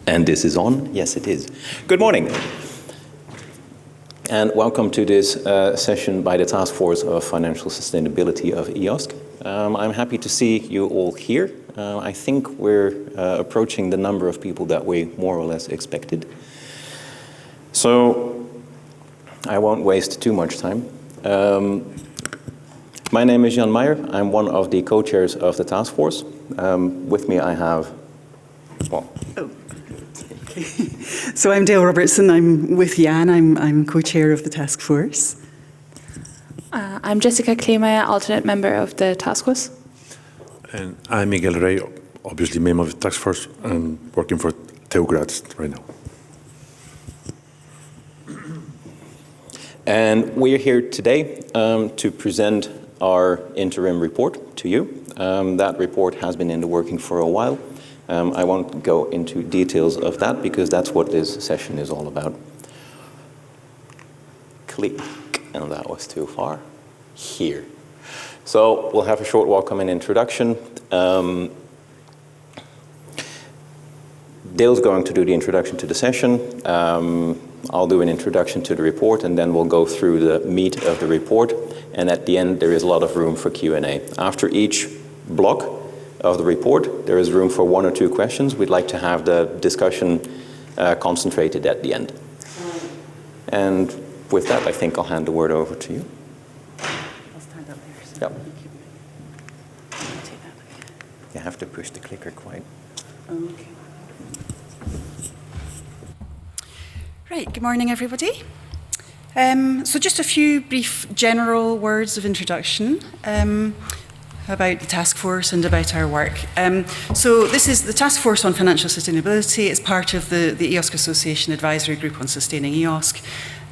And this is on? Yes, it is. Good morning. And welcome to this session by the Task Force of Financial Sustainability of EOSC. I'm happy to see you all here. I think we're approaching the number of people that we more or less expected. So I won't waste too much time. My name is Meyer. I'm one of the co-chairs of the task force. With me I have, well. Oh. Okay. So I'm Dale Robertson. I'm with Jan. I'm co-chair of the task force. I'm Jessica Kleemeyer, alternate member of the task force. And I'm Miguel Rey, obviously member of the task force and working for TU Graz right now. And we're here today to present our interim report to you. That report has been in the working for a while. I won't go into details of that because that's what this session is all about. Click, and that was too far. Here. So we'll have a short welcome and introduction. Dale's going to do the introduction to the session. I'll do an introduction to the report, and then we'll go through the meat of the report. And at the end, there is a lot of room for Q&A. After each block of the report, there is room for 1 or 2 questions. We'd like to have the discussion concentrated at the end. And with that, I think I'll hand the word over to you. I'll stand up there. So yep. You have to push the clicker quite. Okay. Right, good morning everybody. So just a few brief general words of introduction about the task force and about our work. So this is the Task Force on Financial Sustainability. It's part of the EOSC Association Advisory Group on Sustaining EOSC.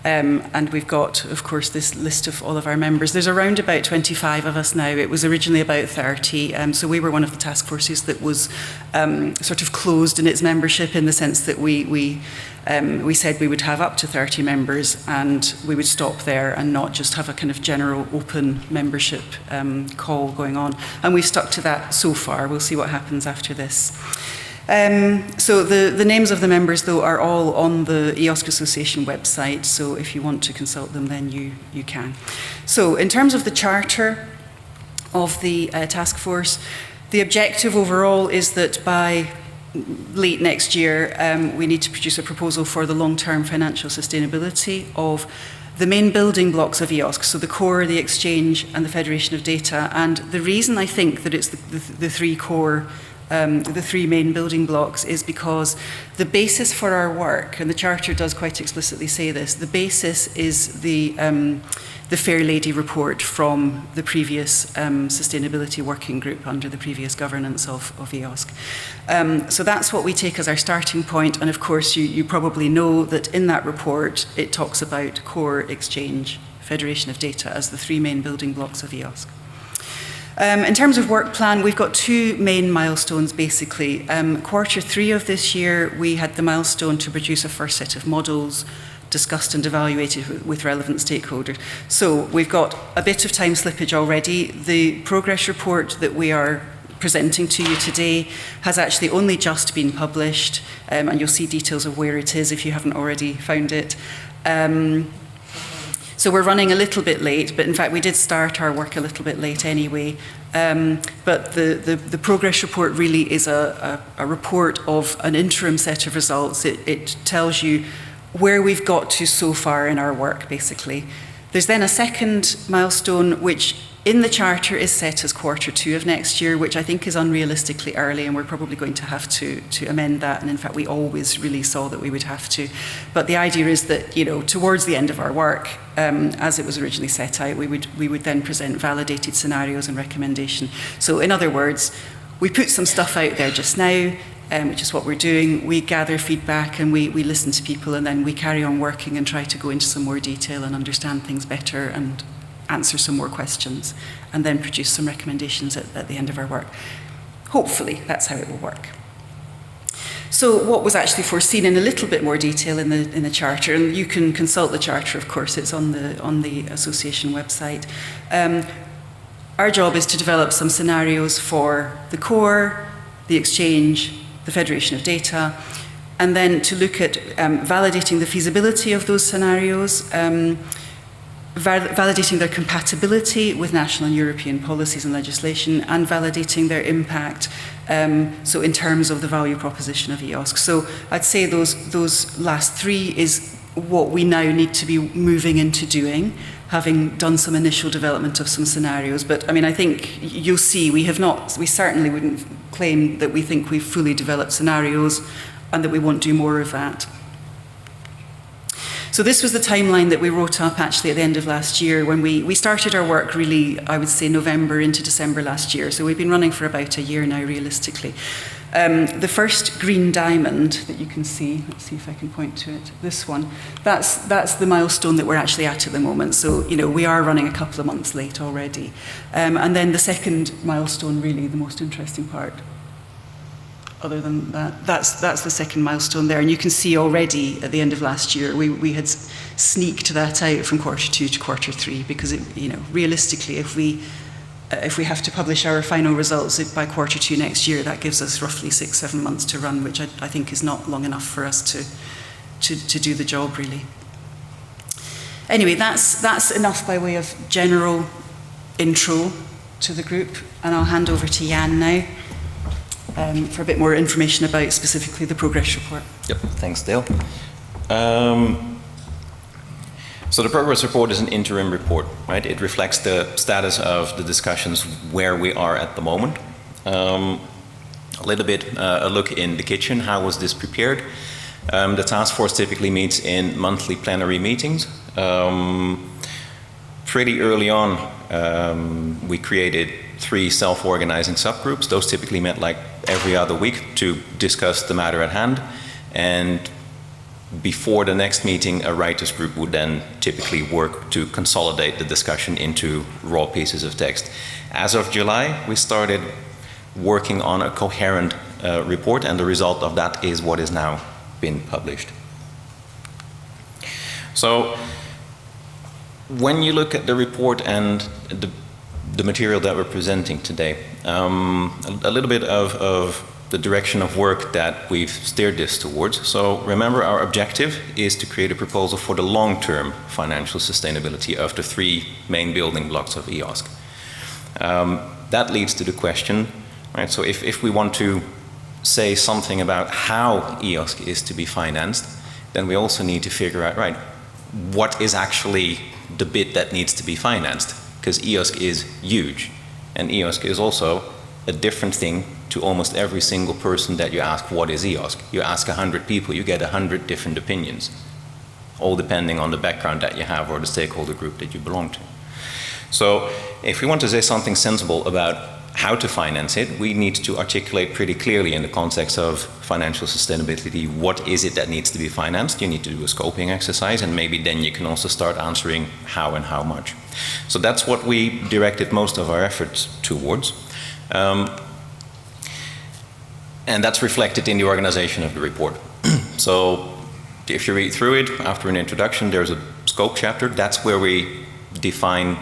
And we've got, of course, this list of all of our members. There's around about 25 of us now. It was originally about 30. So we were one of the task forces that was sort of closed in its membership, in the sense that we said we would have up to 30 members and we would stop there and not just have a kind of general open membership call going on. And we've stuck to that so far. We'll see what happens after this. So the names of the members, though, are all on the EOSC Association website, so if you want to consult them, then you can. So in terms of the charter of the task force, the objective overall is that by late next year, we need to produce a proposal for the long-term financial sustainability of the main building blocks of EOSC, so the core, the exchange, and the federation of data. And the reason I think that it's the three core the three main building blocks is because the basis for our work, and the Charter does quite explicitly say this, the basis is the Fair Lady report from the previous sustainability working group under the previous governance of EOSC. So that's what we take as our starting point, and of course you probably know that in that report it talks about core, exchange, federation of data as the three main building blocks of EOSC. In terms of work plan, we've got 2 main milestones, basically. Q3 of this year, we had the milestone to produce a first set of models, discussed and evaluated with relevant stakeholders. So we've got a bit of time slippage already. The progress report that we are presenting to you today has actually only just been published, and you'll see details of where it is if you haven't already found it. So we're running a little bit late, but in fact we did start our work a little bit late anyway. But the progress report really is a report of an interim set of results. It tells you where we've got to so far in our work, basically. There's then a second milestone, which in the Charter is set as Q2 of next year, which I think is unrealistically early, and we're probably going to have to amend that. And in fact, we always really saw that we would have to. But the idea is that, you know, towards the end of our work, as it was originally set out, we would then present validated scenarios and recommendation. So in other words, we put some stuff out there just now, which is what we're doing. We gather feedback and we listen to people, and then we carry on working and try to go into some more detail and understand things better and answer some more questions, and then produce some recommendations at the end of our work. Hopefully, that's how it will work. So what was actually foreseen in a little bit more detail in the Charter, and you can consult the Charter, of course, it's on the Association website. Our job is to develop some scenarios for the core, the exchange, the federation of data. and then to look at validating the feasibility of those scenarios, validating their compatibility with national and European policies and legislation, and validating their impact, so in terms of the value proposition of EOSC. So I'd say those last three is what we now need to be moving into doing, having done some initial development of some scenarios. But I mean, I think you'll see we certainly wouldn't claim that we think we've fully developed scenarios and that we won't do more of that. So this was the timeline that we wrote up actually at the end of last year when we started our work really, I would say November into December last year. So we've been running for about a year now realistically. The first green diamond that you can see, let's see if I can point to it, this one, that's the milestone that we're actually at the moment. So, you know, we are running a couple of months late already. And then the second milestone, really the most interesting part, other than that, that's the second milestone there. And you can see already at the end of last year, we had sneaked that out from Q2 to Q3 because, you know, realistically, if we have to publish our final results by Q2 next year, that gives us roughly 6-7 months to run, which I think is not long enough for us to do the job, really. Anyway, that's enough by way of general intro to the group, and I'll hand over to Jan now for a bit more information about specifically the progress report. Yep, thanks, Dale. So the progress report is an interim report, right? It reflects the status of the discussions where we are at the moment. A little bit a look in the kitchen, how was this prepared? The task force typically meets in monthly plenary meetings. Pretty early on, we created 3 self-organizing subgroups. Those typically met like every other week to discuss the matter at hand. And before the next meeting, a writers group would then typically work to consolidate the discussion into raw pieces of text. As of July, we started working on a coherent report, and the result of that is what is now been published. So when you look at the report and the material that we're presenting today, a little bit of the direction of work that we've steered this towards. So remember, our objective is to create a proposal for the long-term financial sustainability of the 3 main building blocks of EOSC. That leads to the question, right, so if we want to say something about how EOSC is to be financed, then we also need to figure out, right, what is actually the bit that needs to be financed? Because EOSC is huge, and EOSC is also a different thing to almost every single person that you ask, what is EOSC? You ask 100 people, you get 100 different opinions, all depending on the background that you have or the stakeholder group that you belong to. So if we want to say something sensible about how to finance it, we need to articulate pretty clearly in the context of financial sustainability, what is it that needs to be financed? You need to do a scoping exercise, and maybe then you can also start answering how and how much. So that's what we directed most of our efforts towards. And that's reflected in the organization of the report. So if you read through it, after an introduction, there's a scope chapter. That's where we define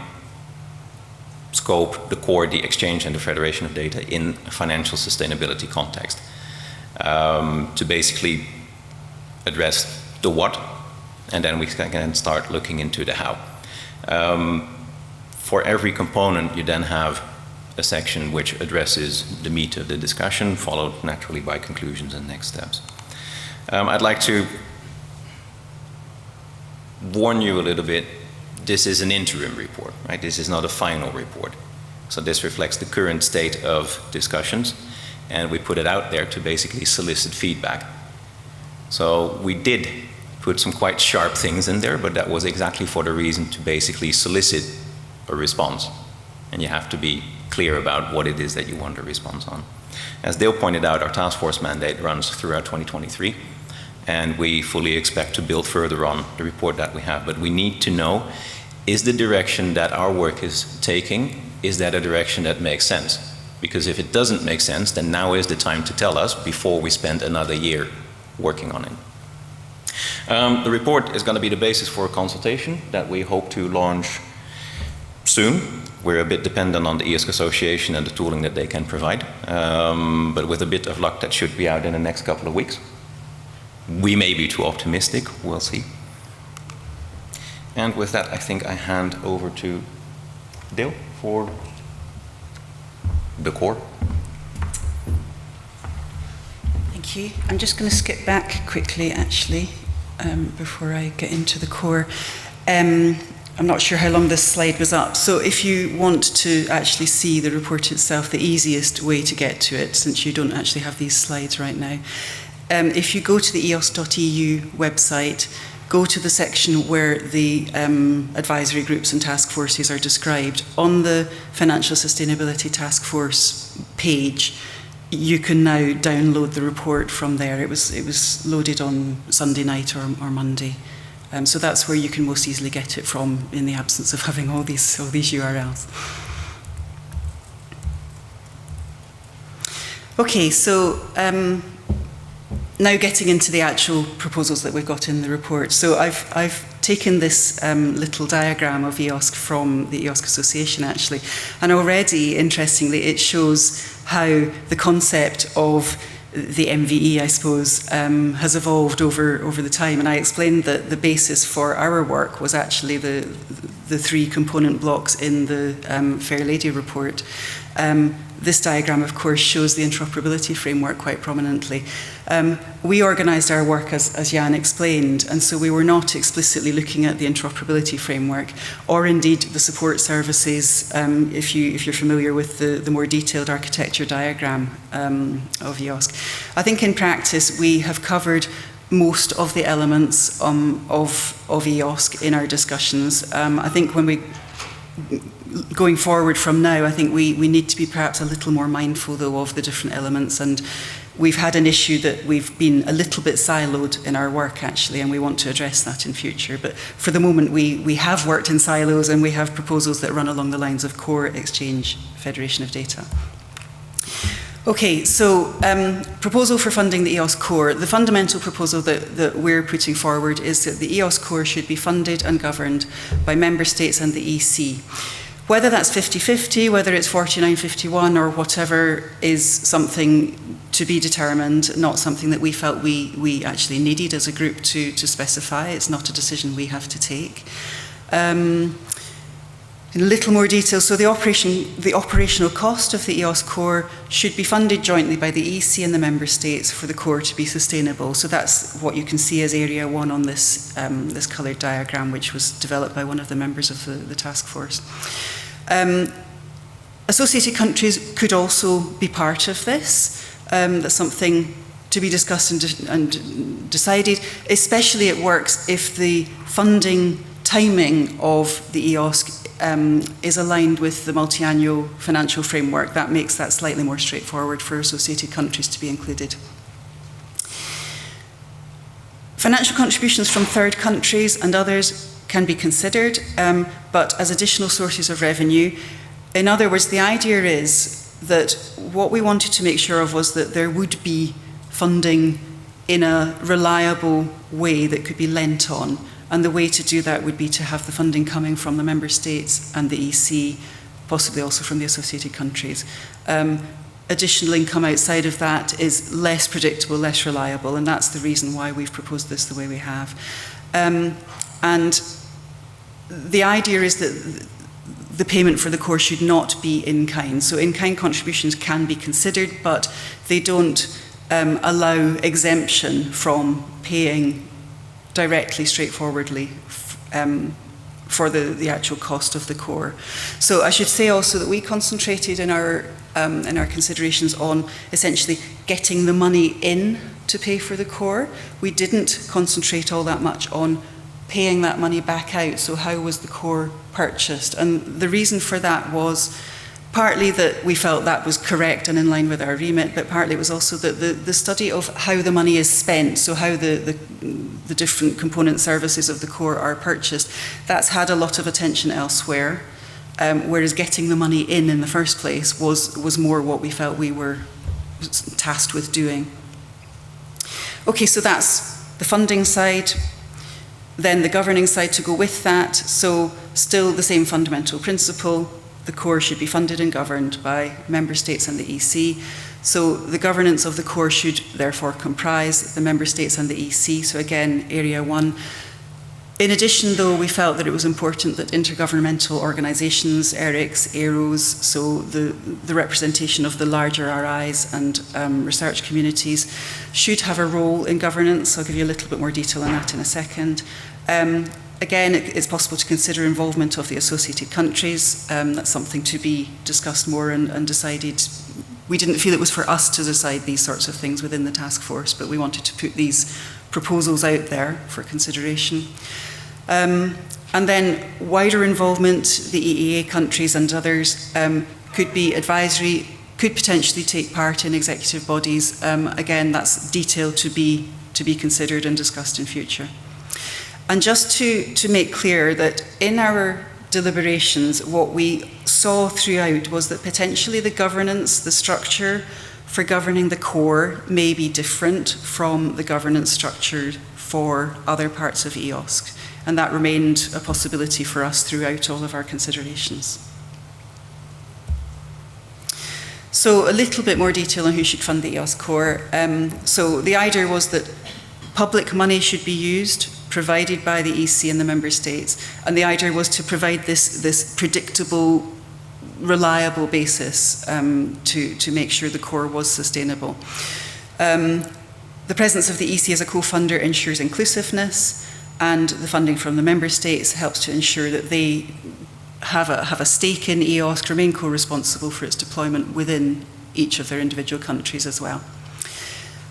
scope, the core, the exchange, and the federation of data in a financial sustainability context, to basically address the what, and then we can start looking into the how. For every component, you then have a section which addresses the meat of the discussion, followed naturally by conclusions and next steps. I'd like to warn you a little bit, this is an interim report, right? This is not a final report. So this reflects the current state of discussions, and we put it out there to basically solicit feedback. So we did put some quite sharp things in there, but that was exactly for the reason to basically solicit a response. And you have to be clear about what it is that you want a response on. As Dale pointed out, our task force mandate runs throughout 2023, and we fully expect to build further on the report that we have. But we need to know, is the direction that our work is taking, is that a direction that makes sense? Because if it doesn't make sense, then now is the time to tell us before we spend another year working on it. The report is going to be the basis for a consultation that we hope to launch soon. We're a bit dependent on the EOSC Association and the tooling that they can provide, but with a bit of luck that should be out in the next couple of weeks. We may be too optimistic, we'll see. And with that, I think I hand over to Dale for the core. Thank you. I'm just going to skip back quickly, actually, before I get into the core. I'm not sure how long this slide was up, so if you want to actually see the report itself, the easiest way to get to it, since you don't actually have these slides right now, if you go to the eos.eu website, go to the section where the advisory groups and task forces are described. On the Financial Sustainability Task Force page, you can now download the report from there. It was loaded on Sunday night or Monday. So that's where you can most easily get it from in the absence of having all these URLs. Okay, so now getting into the actual proposals that we've got in the report. So I've taken this little diagram of EOSC from the EOSC Association, actually, and already, interestingly, it shows how the concept of the MVE, I suppose, has evolved over the time. And I explained that the basis for our work was actually the three component blocks in the Fair Lady report. This diagram, of course, shows the interoperability framework quite prominently. We organised our work as Jan explained, and so we were not explicitly looking at the interoperability framework, or indeed the support services, if you're familiar with the more detailed architecture diagram of EOSC. I think in practice we have covered most of the elements of EOSC in our discussions. I think when we going forward from now, I think we need to be perhaps a little more mindful, though, of the different elements. And we've had an issue that we've been a little bit siloed in our work, actually, and we want to address that in future. But for the moment, we have worked in silos, and we have proposals that run along the lines of core, exchange, federation of data. Okay, so proposal for funding the EOS Core. The fundamental proposal that we're putting forward is that the EOS Core should be funded and governed by member states and the EC. Whether that's 50-50, whether it's 49-51 or whatever is something to be determined, not something that we felt we actually needed as a group to specify. It's not a decision we have to take. In a little more detail, so the operational cost of the EOS Core should be funded jointly by the EC and the member states for the core to be sustainable. So that's what you can see as area 1 on this, this coloured diagram, which was developed by one of the members of the task force. Associated countries could also be part of this. That's something to be discussed and decided. Especially it works if the funding timing of the EOSC is aligned with the multi-annual financial framework. That makes that slightly more straightforward for associated countries to be included. Financial contributions from third countries and others can be considered, but as additional sources of revenue. In other words, the idea is that what we wanted to make sure of was that there would be funding in a reliable way that could be lent on. And the way to do that would be to have the funding coming from the member states and the EC, possibly also from the associated countries. Additional income outside of that is less predictable, less reliable, and that's the reason why we've proposed this the way we have. And the idea is that the payment for the core should not be in kind. So in-kind contributions can be considered, but they don't allow exemption from paying directly, straightforwardly for the actual cost of the core. So I should say also that we concentrated in our considerations on essentially getting the money in to pay for the core. We didn't concentrate all that much on paying that money back out. So how was the core purchased? And the reason for that was partly that we felt that was correct and in line with our remit, but partly it was also that the study of how the money is spent, so how the different component services of the core are purchased, that's had a lot of attention elsewhere, whereas getting the money in the first place was more what we felt we were tasked with doing. Okay, so that's the funding side. Then the governing side to go with that, so still the same fundamental principle, the core should be funded and governed by member states and the EC. So the governance of the core should therefore comprise the member states and the EC. So again, area 1. In addition, though, we felt that it was important that intergovernmental organisations, ERICs, AEROs, so the representation of the larger RIs and research communities, should have a role in governance. I'll give you a little bit more detail on that in a second. Again, it's possible to consider involvement of the associated countries. That's something to be discussed more and decided. We didn't feel it was for us to decide these sorts of things within the task force, but we wanted to put these proposals out there for consideration. And then wider involvement, the EEA countries and others could be advisory, could potentially take part in executive bodies. Again, that's detail to be considered and discussed in future. And just to make clear that in our deliberations, what we saw throughout was that potentially the governance, the structure for governing the core may be different from the governance structure for other parts of EOSC. And that remained a possibility for us throughout all of our considerations. So a little bit more detail on who should fund the EOS core. So the idea was that public money should be used, provided by the EC and the member states. And the idea was to provide this predictable, reliable basis to make sure the core was sustainable. The presence of the EC as a co-funder ensures inclusiveness, and the funding from the member states helps to ensure that they have a stake in EOSC, remain co-responsible for its deployment within each of their individual countries as well.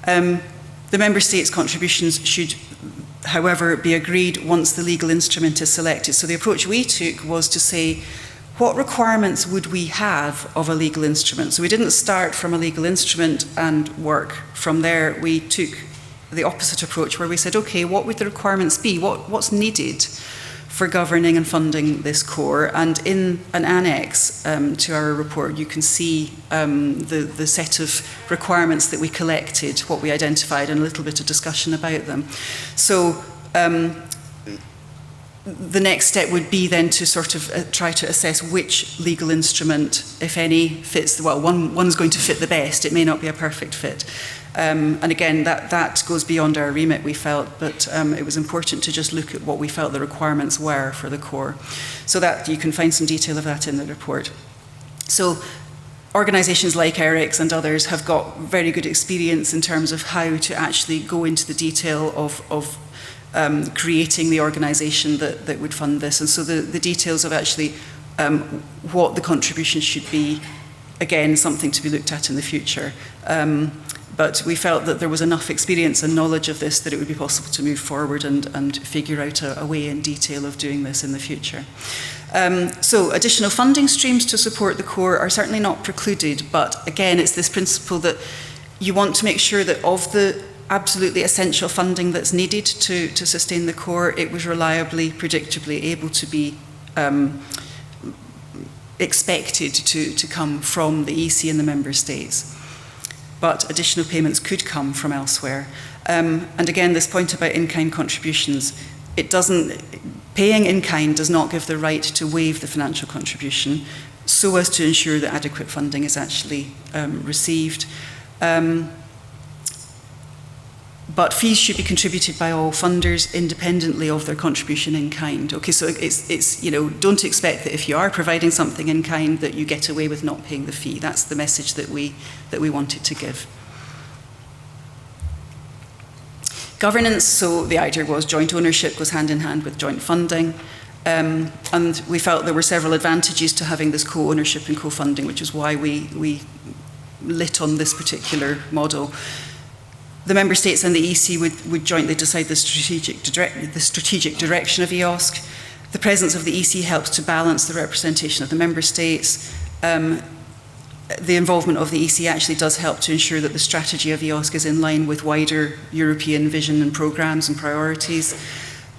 The member states' contributions should, however, be agreed once the legal instrument is selected. So the approach we took was to say, what requirements would we have of a legal instrument? So we didn't start from a legal instrument and work from there. We took the opposite approach where we said, okay, what would the requirements be? What's needed for governing and funding this core? And in an annex to our report, you can see the set of requirements that we collected, what we identified, and a little bit of discussion about them. So the next step would be then to sort of try to assess which legal instrument, if any, fits, well, one's going to fit the best. It may not be a perfect fit. And again, that goes beyond our remit, we felt, but it was important to just look at what we felt the requirements were for the core. So that you can find some detail of that in the report. So organisations like ERICs and others have got very good experience in terms of how to actually go into the detail of creating the organisation that would fund this. And so the details of actually what the contribution should be, again, something to be looked at in the future. But we felt that there was enough experience and knowledge of this that it would be possible to move forward and figure out a way in detail of doing this in the future. So additional funding streams to support the core are certainly not precluded, but again, it's this principle that you want to make sure that of the absolutely essential funding that's needed to sustain the core, it was reliably, predictably able to be expected to come from the EC and the member states. But additional payments could come from elsewhere. And again, this point about in-kind contributions, paying in-kind does not give the right to waive the financial contribution so as to ensure that adequate funding is actually received. But fees should be contributed by all funders independently of their contribution in kind. Okay, so it's don't expect that if you are providing something in kind that you get away with not paying the fee. That's the message that we wanted to give. Governance, so the idea was joint ownership goes hand in hand with joint funding. And we felt there were several advantages to having this co-ownership and co-funding, which is why we lit on this particular model. The member states and the EC would jointly decide the strategic direction of EOSC. The presence of the EC helps to balance the representation of the member states. The involvement of the EC actually does help to ensure that the strategy of EOSC is in line with wider European vision and programmes and priorities.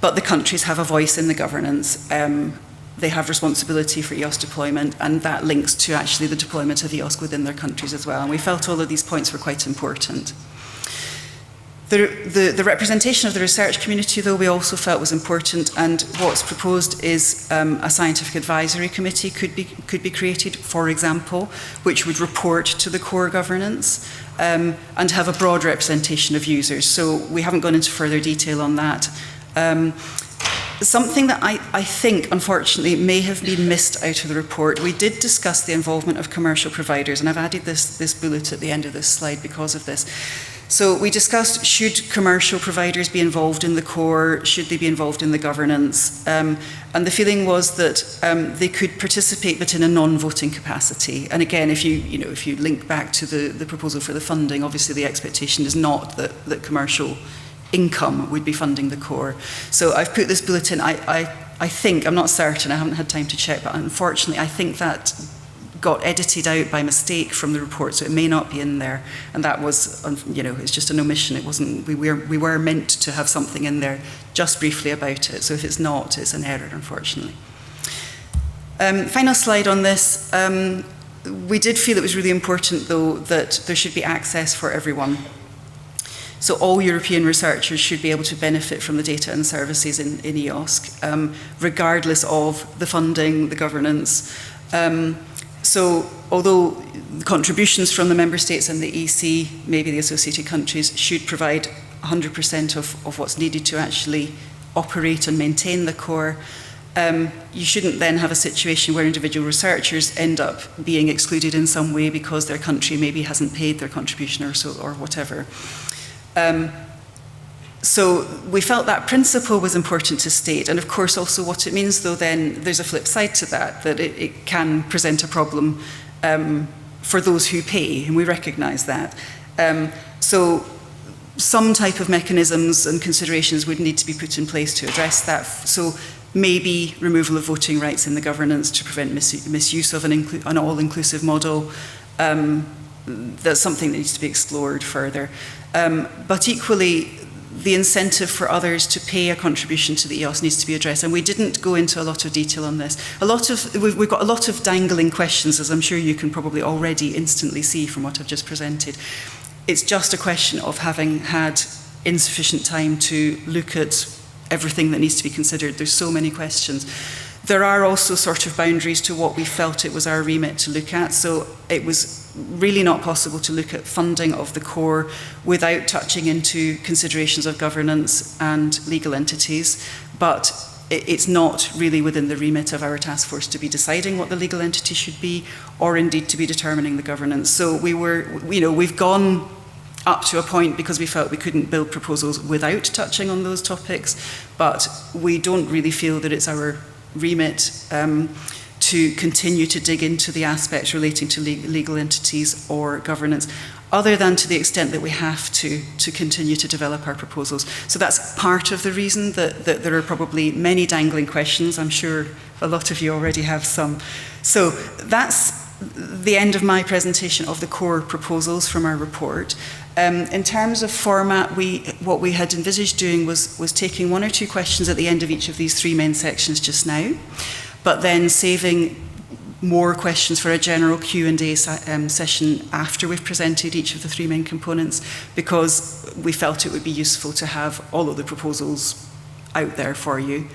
But the countries have a voice in the governance. They have responsibility for EOS deployment, and that links to actually the deployment of EOSC within their countries as well. And we felt all of these points were quite important. So additional funding streams to support the core are certainly not precluded, but again, it's this principle that you want to make sure that of the absolutely essential funding that's needed to sustain the core, it was reliably, predictably able to be expected to come from the EC and the member states. But the countries have a voice in the governance. They have responsibility for EOS deployment, and that links to actually the deployment of EOSC within their countries as well. And we felt all of these points were quite important. The representation of the research community, though, we also felt was important, and what's proposed is a scientific advisory committee could be created, for example, which would report to the core governance and have a broad representation of users. So we haven't gone into further detail on that. Something that I think, unfortunately, may have been missed out of the report, we did discuss the involvement of commercial providers, and I've added this bullet at the end of this slide because of this. So we discussed, should commercial providers be involved in the core, should they be involved in the governance, and the feeling was that they could participate but in a non-voting capacity. And again, if you link back to the proposal for the funding, obviously the expectation is not that commercial income would be funding the core. So I've put this bulletin, I think, I'm not certain, I haven't had time to check, but unfortunately I think that got edited out by mistake from the report, so it may not be in there. And that was, it's just an omission. It wasn't. We were meant to have something in there just briefly about it. So if it's not, it's an error, unfortunately. Final slide on this. We did feel it was really important, though, that there should be access for everyone. So all European researchers should be able to benefit from the data and services in EOSC, regardless of the funding, the governance. So although contributions from the member states and the EC, maybe the associated countries, should provide 100% of what's needed to actually operate and maintain the core, you shouldn't then have a situation where individual researchers end up being excluded in some way because their country maybe hasn't paid their contribution or whatever. So we felt that principle was important to state, and of course also what it means, though, then there's a flip side to that it can present a problem for those who pay, and we recognise that. So some type of mechanisms and considerations would need to be put in place to address that. So maybe removal of voting rights in the governance to prevent misuse of an all-inclusive model. That's something that needs to be explored further. But equally, the incentive for others to pay a contribution to the EOS needs to be addressed, and we didn't go into a lot of detail on this. We've got a lot of dangling questions, as I'm sure you can probably already instantly see from what I've just presented. It's just a question of having had insufficient time to look at everything that needs to be considered. There's so many questions. There are also sort of boundaries to what we felt it was our remit to look at. So it was really not possible to look at funding of the core without touching into considerations of governance and legal entities. But it's not really within the remit of our task force to be deciding what the legal entity should be, or indeed to be determining the governance. So we've gone up to a point because we felt we couldn't build proposals without touching on those topics, but we don't really feel that it's our remit to continue to dig into the aspects relating to legal entities or governance, other than to the extent that we have to continue to develop our proposals. So that's part of the reason that there are probably many dangling questions. I'm sure a lot of you already have some. So that's the end of my presentation of the core proposals from our report. In terms of format, what we had envisaged doing was taking one or two questions at the end of each of these three main sections just now, but then saving more questions for a general Q&A session after we've presented each of the three main components, because we felt it would be useful to have all of the proposals out there for you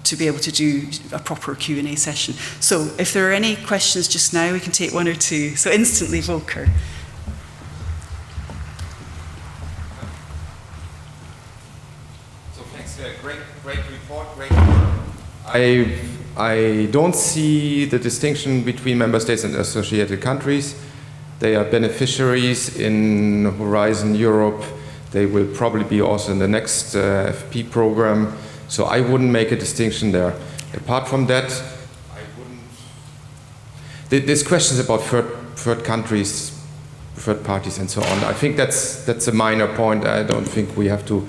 to be able to do a proper Q&A session. So if there are any questions just now, we can take one or two. So instantly, Volker. Great report, great work. I don't see the distinction between member states and associated countries. They are beneficiaries in Horizon Europe. They will probably be also in the next FP program. So I wouldn't make a distinction there. Apart from that, I wouldn't. There's questions about third countries, third parties, and so on. I think that's a minor point. I don't think we have to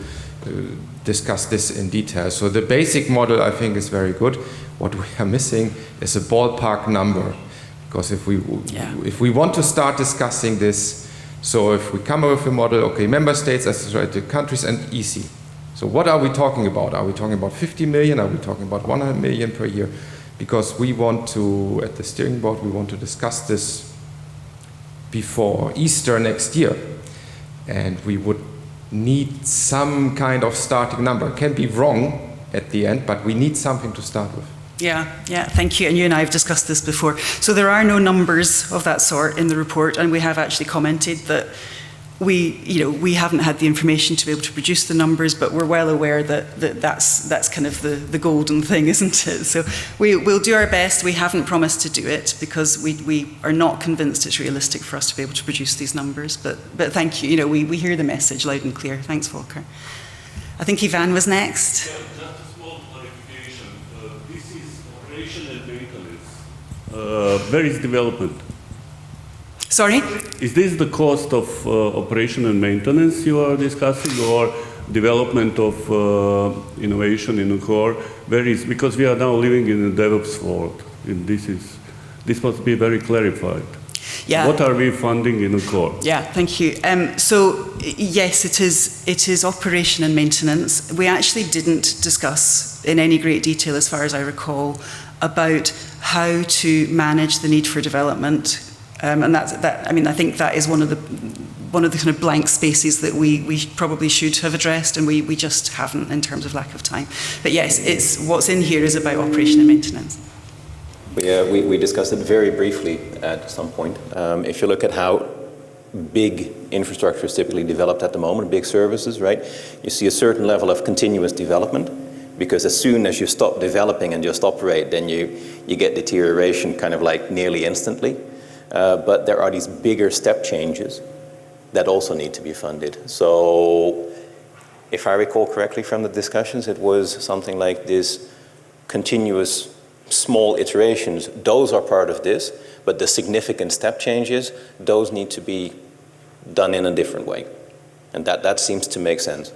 discuss this in detail. So the basic model, I think, is very good. What we are missing is a ballpark number, because if we want to start discussing this, so if we come up with a model, okay, member states, associated countries, and EC. So what are we talking about? Are we talking about 50 million? Are we talking about 100 million per year? Because we want to, at the steering board, we want to discuss this before Easter next year. And we would need some kind of starting number. It can be wrong at the end, but we need something to start with. Yeah, thank you. And you and I have discussed this before. So there are no numbers of that sort in the report, and we have actually commented that we haven't had the information to be able to produce the numbers, but we're well aware that's kind of the golden thing, isn't it? So we'll do our best. We haven't promised to do it because we are not convinced it's realistic for us to be able to produce these numbers. But thank you. We hear the message loud and clear. Thanks, Volker. I think Ivan was next. Yeah, just a small clarification. This is operation and maintenance. Where is development? Sorry? Is this the cost of operation and maintenance you are discussing, or development of innovation in the core? Where is, because we are now living in a DevOps world, and this must be very clarified. Yeah. What are we funding in the core? Yeah, thank you. So yes, it is operation and maintenance. We actually didn't discuss in any great detail, as far as I recall, about how to manage the need for development. And I think that is one of the kind of blank spaces that we probably should have addressed, and we just haven't in terms of lack of time. But yes, it's what's in here is about operation and maintenance. We discussed it very briefly at some point. If you look at how big infrastructure is typically developed at the moment, big services, right? You see a certain level of continuous development, because as soon as you stop developing and just operate, then you get deterioration kind of like nearly instantly. But there are these bigger step changes that also need to be funded. So if I recall correctly from the discussions, it was something like this continuous small iterations. Those are part of this, but the significant step changes, those need to be done in a different way. And that seems to make sense.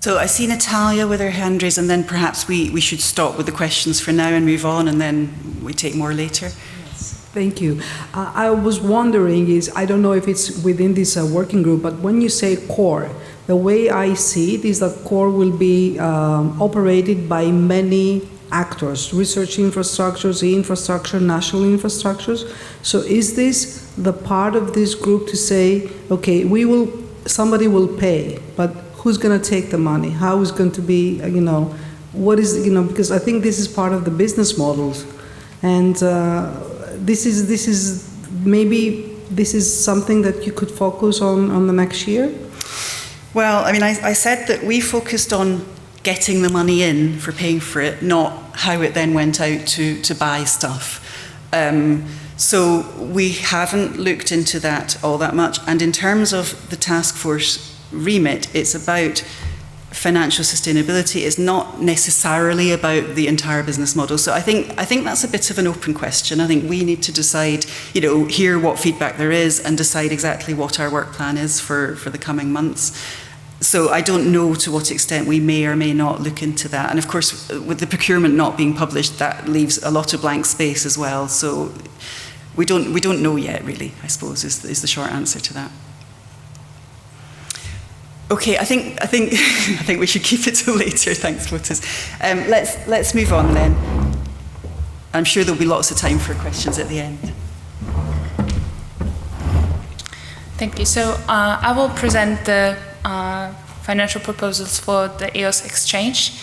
So I see Natalia with her hand raised, and then perhaps we should stop with the questions for now and move on, and then we take more later. Yes, thank you. I was wondering I don't know if it's within this working group, but when you say core, the way I see it is that core will be operated by many actors, research infrastructures, infrastructure, national infrastructures. So is this the part of this group to say, okay, somebody will pay, but who's going to take the money? How is going to be, what is, because I think this is part of the business models. And this is something that you could focus on the next year? Well, I mean, I said that we focused on getting the money in for paying for it, not how it then went out to buy stuff. So we haven't looked into that all that much. And in terms of the task force remit, it's about financial sustainability. It's not necessarily about the entire business model. So I think that's a bit of an open question. I think we need to decide, hear what feedback there is and decide exactly what our work plan is for the coming months. So I don't know to what extent we may or may not look into that. And of course, with the procurement not being published, that leaves a lot of blank space as well. So we don't know yet, really, I suppose, is the short answer to that. Okay, I think we should keep it till later. Thanks, Lotus. Let's move on then. I'm sure there'll be lots of time for questions at the end. Thank you. So I will present the financial proposals for the EOS Exchange,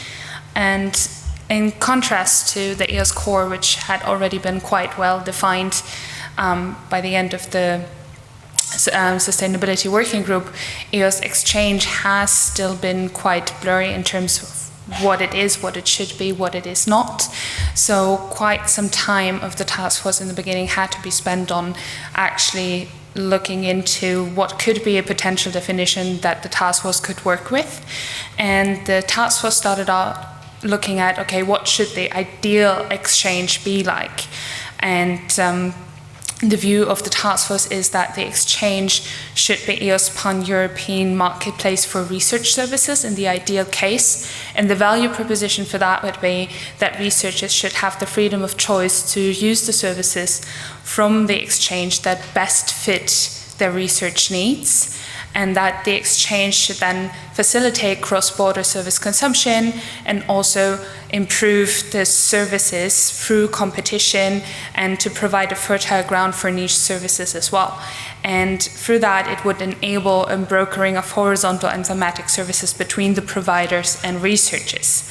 and in contrast to the EOS-Core, which had already been quite well defined by the end of the Sustainability Working Group, EOS Exchange has still been quite blurry in terms of what it is, what it should be, what it is not. So quite some time of the task force in the beginning had to be spent on actually looking into what could be a potential definition that the task force could work with. And the task force started out looking at, okay, what should the ideal exchange be like? And the view of the task force is that the exchange should be EOS pan-European marketplace for research services in the ideal case. And the value proposition for that would be that researchers should have the freedom of choice to use the services from the exchange that best fit their research needs. and that the exchange should then facilitate cross-border service consumption and also improve the services through competition and to provide a fertile ground for niche services as well. And through that, it would enable a brokering of horizontal and thematic services between the providers and researchers.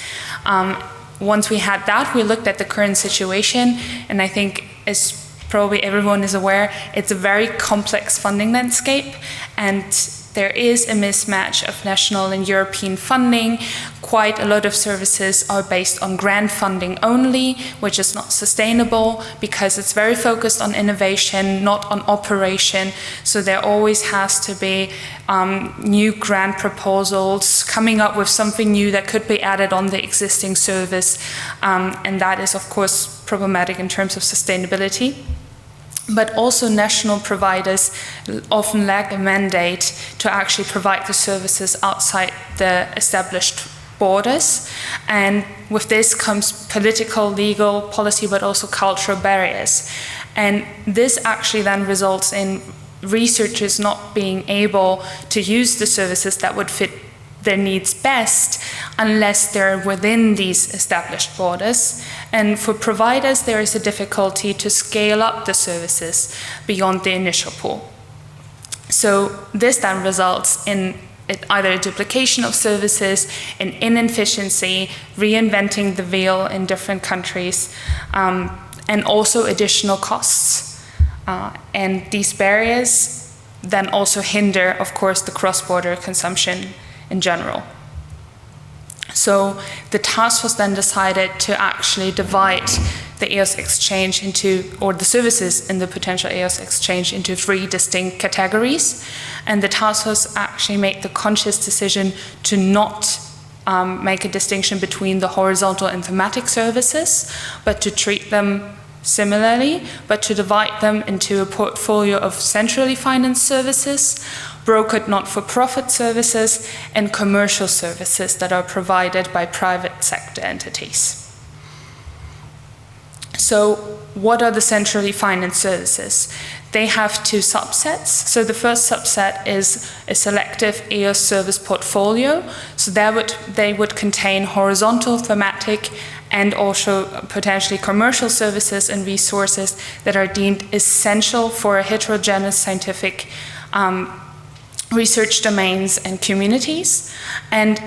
Once we had that, we looked at the current situation, and I think, as probably everyone is aware, it's a very complex funding landscape, and there is a mismatch of national and European funding. Quite a lot of services are based on grant funding only, which is not sustainable because it's very focused on innovation, not on operation. So there always has to be new grant proposals, coming up with something new that could be added on the existing service. And that is, of course, problematic in terms of sustainability. But also national providers often lack a mandate to actually provide the services outside the established borders. And with this comes political, legal, policy, but also cultural barriers. And this actually then results in researchers not being able to use the services that would fit their needs best unless they're within these established borders. And for providers, there is a difficulty to scale up the services beyond the initial pool. So this then results in either a duplication of services, an inefficiency, reinventing the wheel in different countries, and also additional costs. And these barriers then also hinder, of course, the cross-border consumption in general. So the task force then decided to actually divide the EOS Exchange into, or the services in the potential EOS Exchange into 3 distinct categories. And the task force actually made the conscious decision to not make a distinction between the horizontal and thematic services, but to treat them similarly, but to divide them into a portfolio of centrally financed services, brokered not-for-profit services, and commercial services that are provided by private sector entities. So what are the centrally financed services? They have 2 subsets. So the first subset is a selective EOS service portfolio. So they would contain horizontal, thematic, and also potentially commercial services and resources that are deemed essential for a heterogeneous scientific research domains and communities. And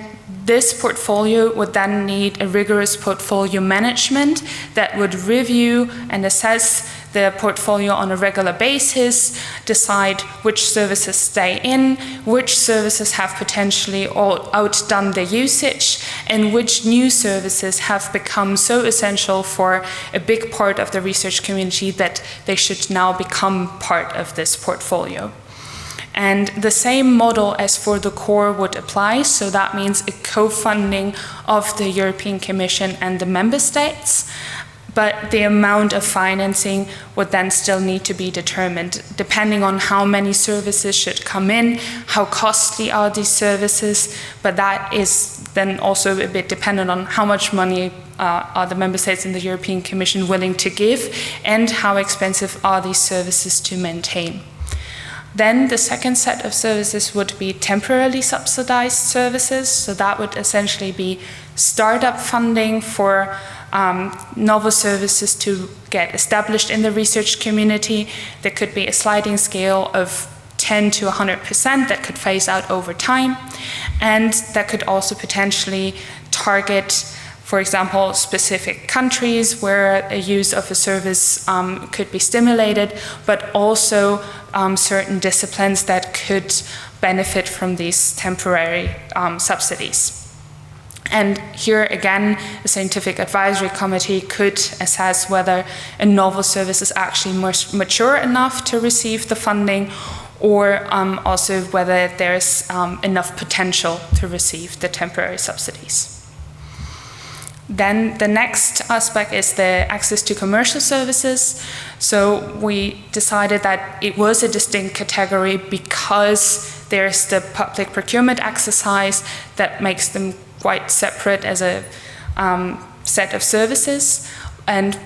this portfolio would then need a rigorous portfolio management that would review and assess the portfolio on a regular basis, decide which services stay in, which services have potentially outdone their usage, and which new services have become so essential for a big part of the research community that they should now become part of this portfolio. And the same model as for the core would apply, so that means a co-funding of the European Commission and the member states, but the amount of financing would then still need to be determined, depending on how many services should come in, how costly are these services, but that is then also a bit dependent on how much money are the member states and the European Commission willing to give, and how expensive are these services to maintain. Then the second set of services would be temporarily subsidized services. So that would essentially be startup funding for novel services to get established in the research community. There could be a sliding scale of 10 to 100% that could phase out over time. And that could also potentially target, for example, specific countries where a use of a service could be stimulated, but also certain disciplines that could benefit from these temporary subsidies. And here again, the Scientific Advisory Committee could assess whether a novel service is actually mature enough to receive the funding, or also whether there's enough potential to receive the temporary subsidies. Then the next aspect is the access to commercial services. So we decided that it was a distinct category because there's the public procurement exercise that makes them quite separate as a set of services. And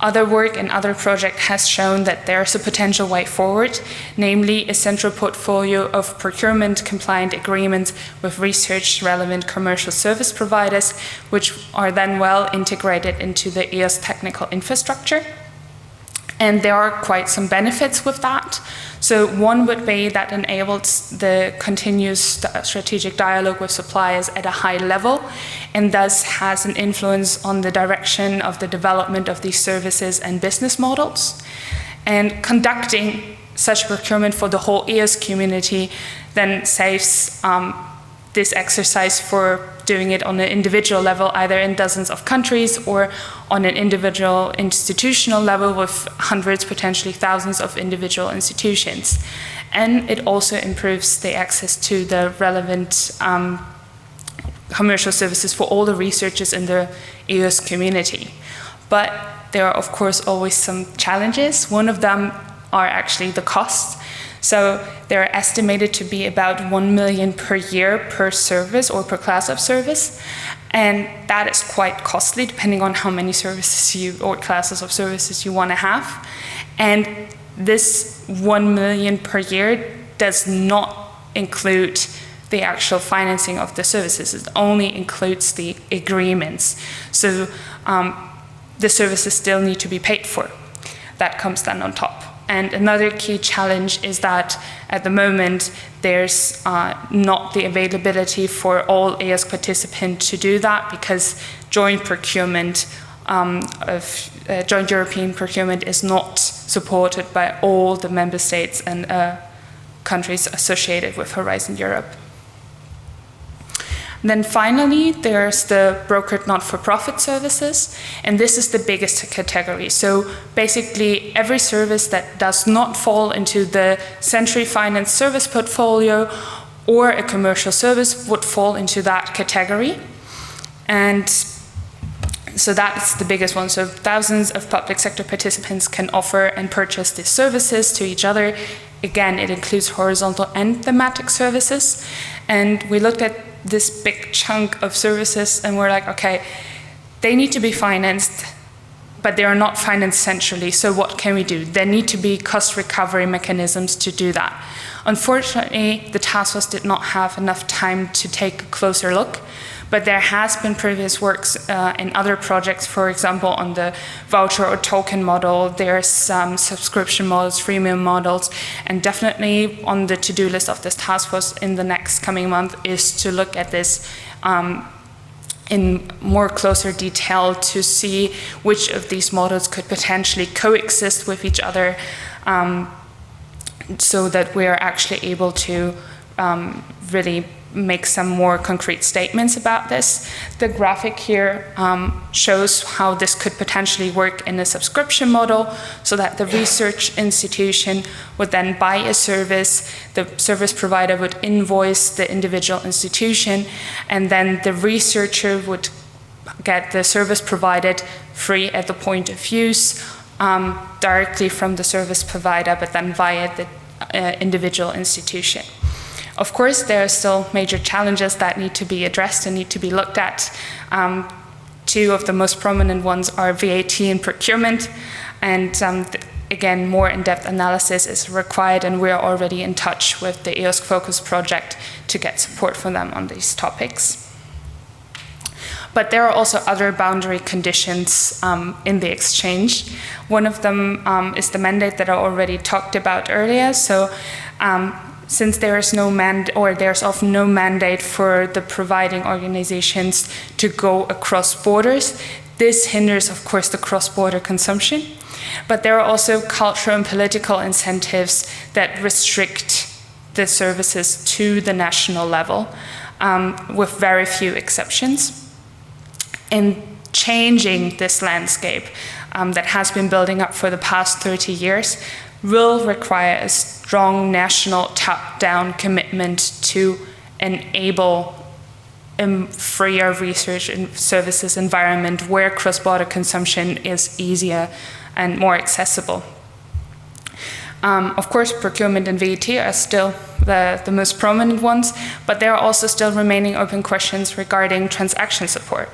Other work and other projects has shown that there's a potential way forward, namely a central portfolio of procurement-compliant agreements with research-relevant commercial service providers, which are then well integrated into the EOS technical infrastructure. And there are quite some benefits with that. So one would be that enables the continuous strategic dialogue with suppliers at a high level, and thus has an influence on the direction of the development of these services and business models. And conducting such procurement for the whole EOS community then saves this exercise for doing it on an individual level, either in dozens of countries or on an individual institutional level with hundreds, potentially thousands of individual institutions. And it also improves the access to the relevant commercial services for all the researchers in the EOS community. But there are, of course, always some challenges. One of them are actually the costs. So they're estimated to be about 1 million per year per service or per class of service. And that is quite costly depending on how many services or classes of services you want to have. And this 1 million per year does not include the actual financing of the services. It only includes the agreements. So the services still need to be paid for. That comes then on top. And another key challenge is that at the moment there's not the availability for all EOS participants to do that, because joint procurement joint European procurement is not supported by all the member states and countries associated with Horizon Europe. And then finally, there's the brokered not-for-profit services, and this is the biggest category. So basically, every service that does not fall into the Century Finance Service portfolio or a commercial service would fall into that category. And so that's the biggest one. So thousands of public sector participants can offer and purchase these services to each other. Again, it includes horizontal and thematic services. And we looked at this big chunk of services and we're like, okay, they need to be financed, but they are not financed centrally. So what can we do? There need to be cost recovery mechanisms to do that. Unfortunately, the task force did not have enough time to take a closer look, but there has been previous works in other projects, for example, on the voucher or token model. There's some subscription models, freemium models, and definitely on the to-do list of this task force in the next coming month is to look at this in more closer detail to see which of these models could potentially coexist with each other, so that we're actually able to really make some more concrete statements about this. The graphic here shows how this could potentially work in a subscription model, so that the research institution would then buy a service, the service provider would invoice the individual institution, and then the researcher would get the service provided free at the point of use, directly from the service provider, but then via the individual institution. Of course, there are still major challenges that need to be addressed and need to be looked at. Two of the most prominent ones are VAT and procurement, and again, more in-depth analysis is required, and we're already in touch with the EOSC Focus project to get support from them on these topics. But there are also other boundary conditions in the exchange. One of them is the mandate that I already talked about earlier. So since there is there's often no mandate for the providing organizations to go across borders, this hinders, of course, the cross-border consumption. But there are also cultural and political incentives that restrict the services to the national level, with very few exceptions. In changing this landscape that has been building up for the past 30 years will require a strong national top-down commitment to enable a freer research and services environment where cross-border consumption is easier and more accessible. Of course, procurement and VAT are still the most prominent ones, but there are also still remaining open questions regarding transaction support.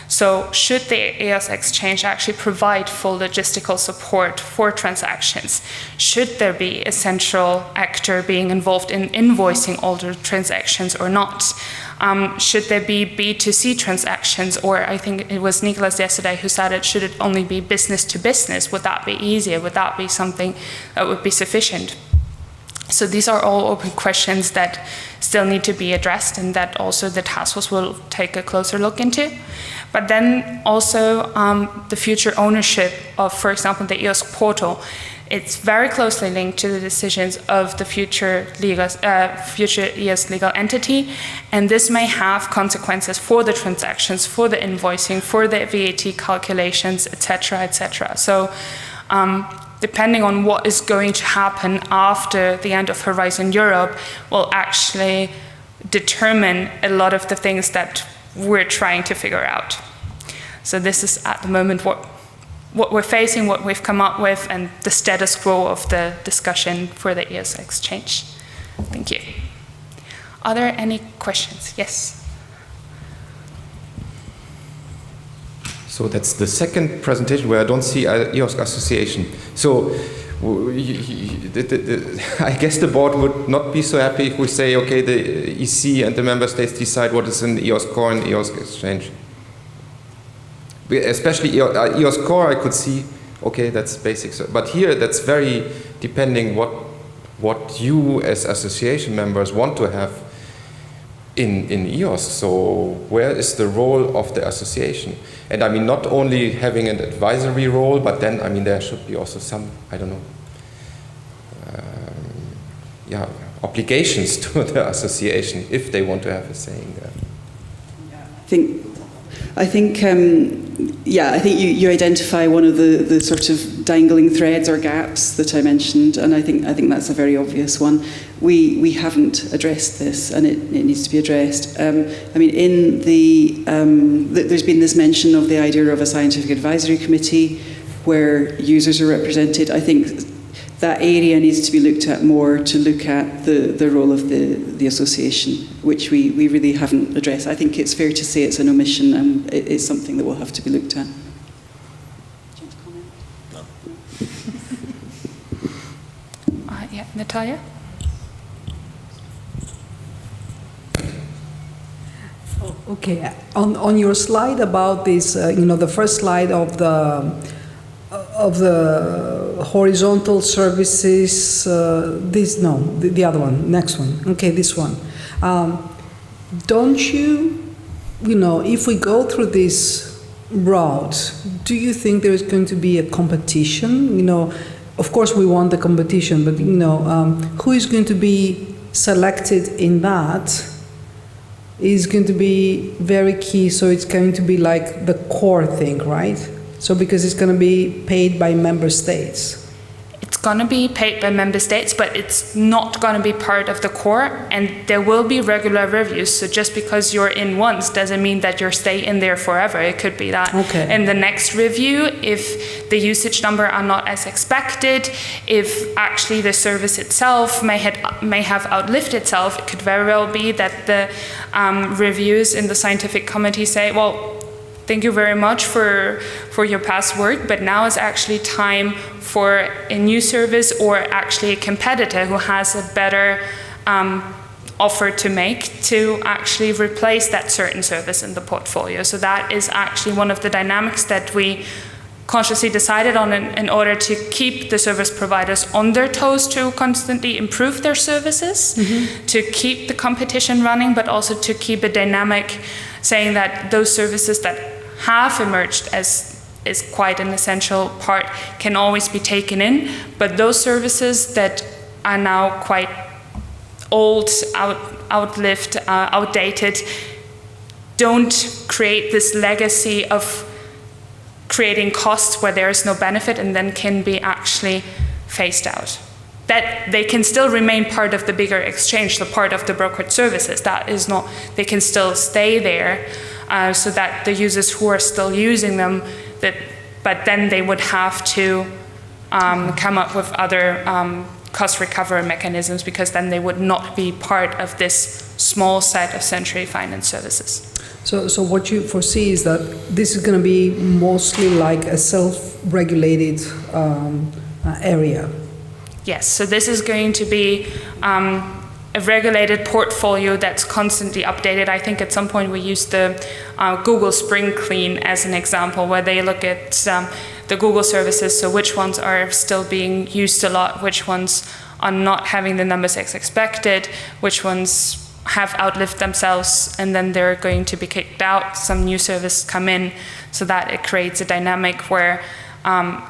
So should the EOS Exchange actually provide full logistical support for transactions? Should there be a central actor being involved in invoicing all the transactions or not? Should there be B2C transactions, or I think it was Nicholas yesterday who said should it only be business to business? Would that be easier? Would that be something that would be sufficient? So these are all open questions that still need to be addressed and that also the task force will take a closer look into. But then also the future ownership of, for example, the EOS portal. It's very closely linked to the decisions of the future EOS legal entity, and this may have consequences for the transactions, for the invoicing, for the VAT calculations, etc., etc. So depending on what is going to happen after the end of Horizon Europe will actually determine a lot of the things that we're trying to figure out. So this is at the moment what we're facing, what we've come up with, and the status quo of the discussion for the EOS Exchange. Thank you. Are there any questions? Yes. So that's the second presentation where I don't see EOSC Association. So I guess the board would not be so happy if we say, okay, the EC and the member states decide what is in EOS-Core and EOSC Exchange. Especially EOS-Core, I could see, okay, that's basic. But here, that's very depending what you as association members want to have in EOS. So where is the role of the association? And I mean, not only having an advisory role, but then, I mean, there should be also some, I don't know, obligations to the association if they want to have a saying there. I think you identify one of the sort of dangling threads or gaps that I mentioned, and I think that's a very obvious one. We haven't addressed this, and it needs to be addressed. I mean, in there's been this mention of the idea of a scientific advisory committee where users are represented. I think that area needs to be looked at more, to look at the role of the association, which we really haven't addressed. I think it's fair to say it's an omission, and it is something that will have to be looked at. Do you want to comment? Yeah, Natalia? Okay, on your slide about this, the first slide of the horizontal services, the other one, next one. Okay, this one. Don't you, if we go through this route, do you think there is going to be a competition? Of course we want the competition, but who is going to be selected in that is going to be very key. So it's going to be like the core thing, right? So because it's going to be paid by member states. It's going to be paid by member states, but it's not going to be part of the core, and there will be regular reviews. So just because you're in once doesn't mean that you're stay in there forever. It could be that in the next review, if the usage number are not as expected, if actually the service itself may have outlived itself, it could very well be that the reviews in the scientific committee say, well, thank you very much for your past work, but now is actually time for a new service or actually a competitor who has a better offer to make to actually replace that certain service in the portfolio. So that is actually one of the dynamics that we consciously decided on in order to keep the service providers on their toes to constantly improve their services, to keep the competition running, but also to keep a dynamic saying that those services that have emerged as is quite an essential part can always be taken in, but those services that are now quite old, outlived, outdated, don't create this legacy of creating costs where there is no benefit and then can be actually phased out. That they can still remain part of the bigger exchange, the part of the brokerage services. That is not, they can still stay there so that the users who are still using them, but then they would have to come up with other cost recovery mechanisms, because then they would not be part of this small set of centrally financed services. So what you foresee is that this is going to be mostly like a self-regulated area. Yes, so this is going to be a regulated portfolio that's constantly updated. I think at some point we used the Google Spring Clean as an example, where they look at the Google services, so which ones are still being used a lot, which ones are not having the numbers as expected, which ones have outlived themselves, and then they're going to be kicked out, some new services come in, so that it creates a dynamic where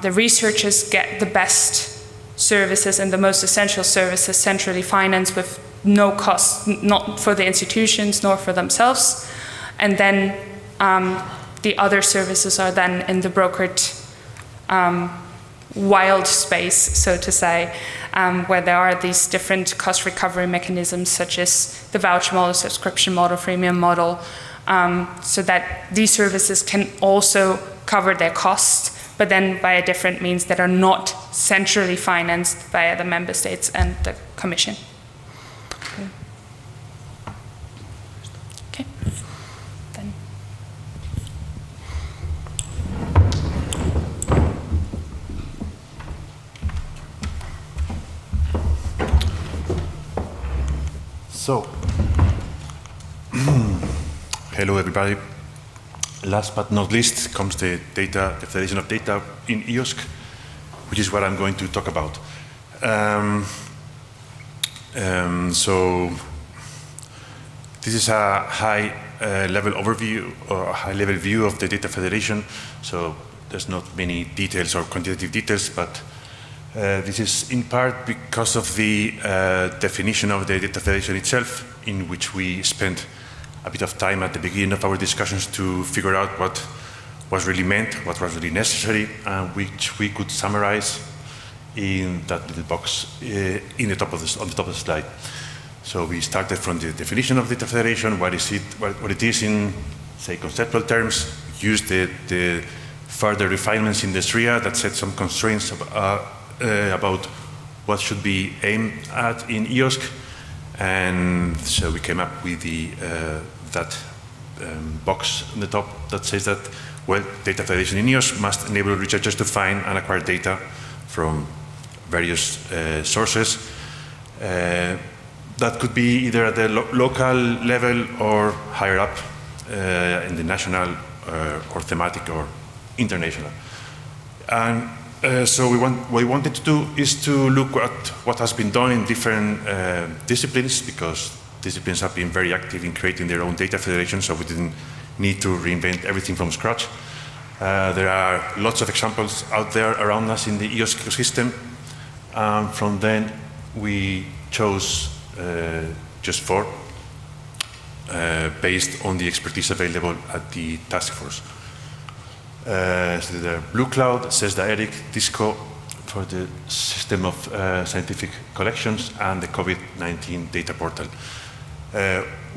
the researchers get the best services and the most essential services centrally financed with no cost, not for the institutions nor for themselves. And then the other services are then in the brokered wild space, so to say, where there are these different cost recovery mechanisms, such as the voucher model, subscription model, freemium model, so that these services can also cover their costs, but then by a different means that are not centrally financed via the member states and the Commission. Okay. Then. So, hello everybody. Last but not least comes the federation of data in EOSC, which is what I'm going to talk about. So this is a high-level overview or a high-level view of the data federation. So there's not many details or quantitative details, but this is in part because of the definition of the data federation itself, in which we spent a bit of time at the beginning of our discussions to figure out what was really meant, what was really necessary, and which we could summarize in that little box on the top of the slide. So we started from the definition of data federation, what it is in, say, conceptual terms, used the further refinements in the SRIA that set some constraints about what should be aimed at in EOSC, and so we came up with that box on the top that says that, well, data federation in EOSC must enable researchers to find and acquire data from various sources. That could be either at the local level or higher up in the national or thematic or international. And so what we wanted to do is to look at what has been done in different disciplines, because disciplines have been very active in creating their own data federation, so we didn't need to reinvent everything from scratch. There are lots of examples out there around us in the EOS ecosystem. From then, we chose just 4, based on the expertise available at the task force. So the Blue Cloud, CESDA ERIC, DISCO for the system of scientific collections, and the COVID-19 data portal.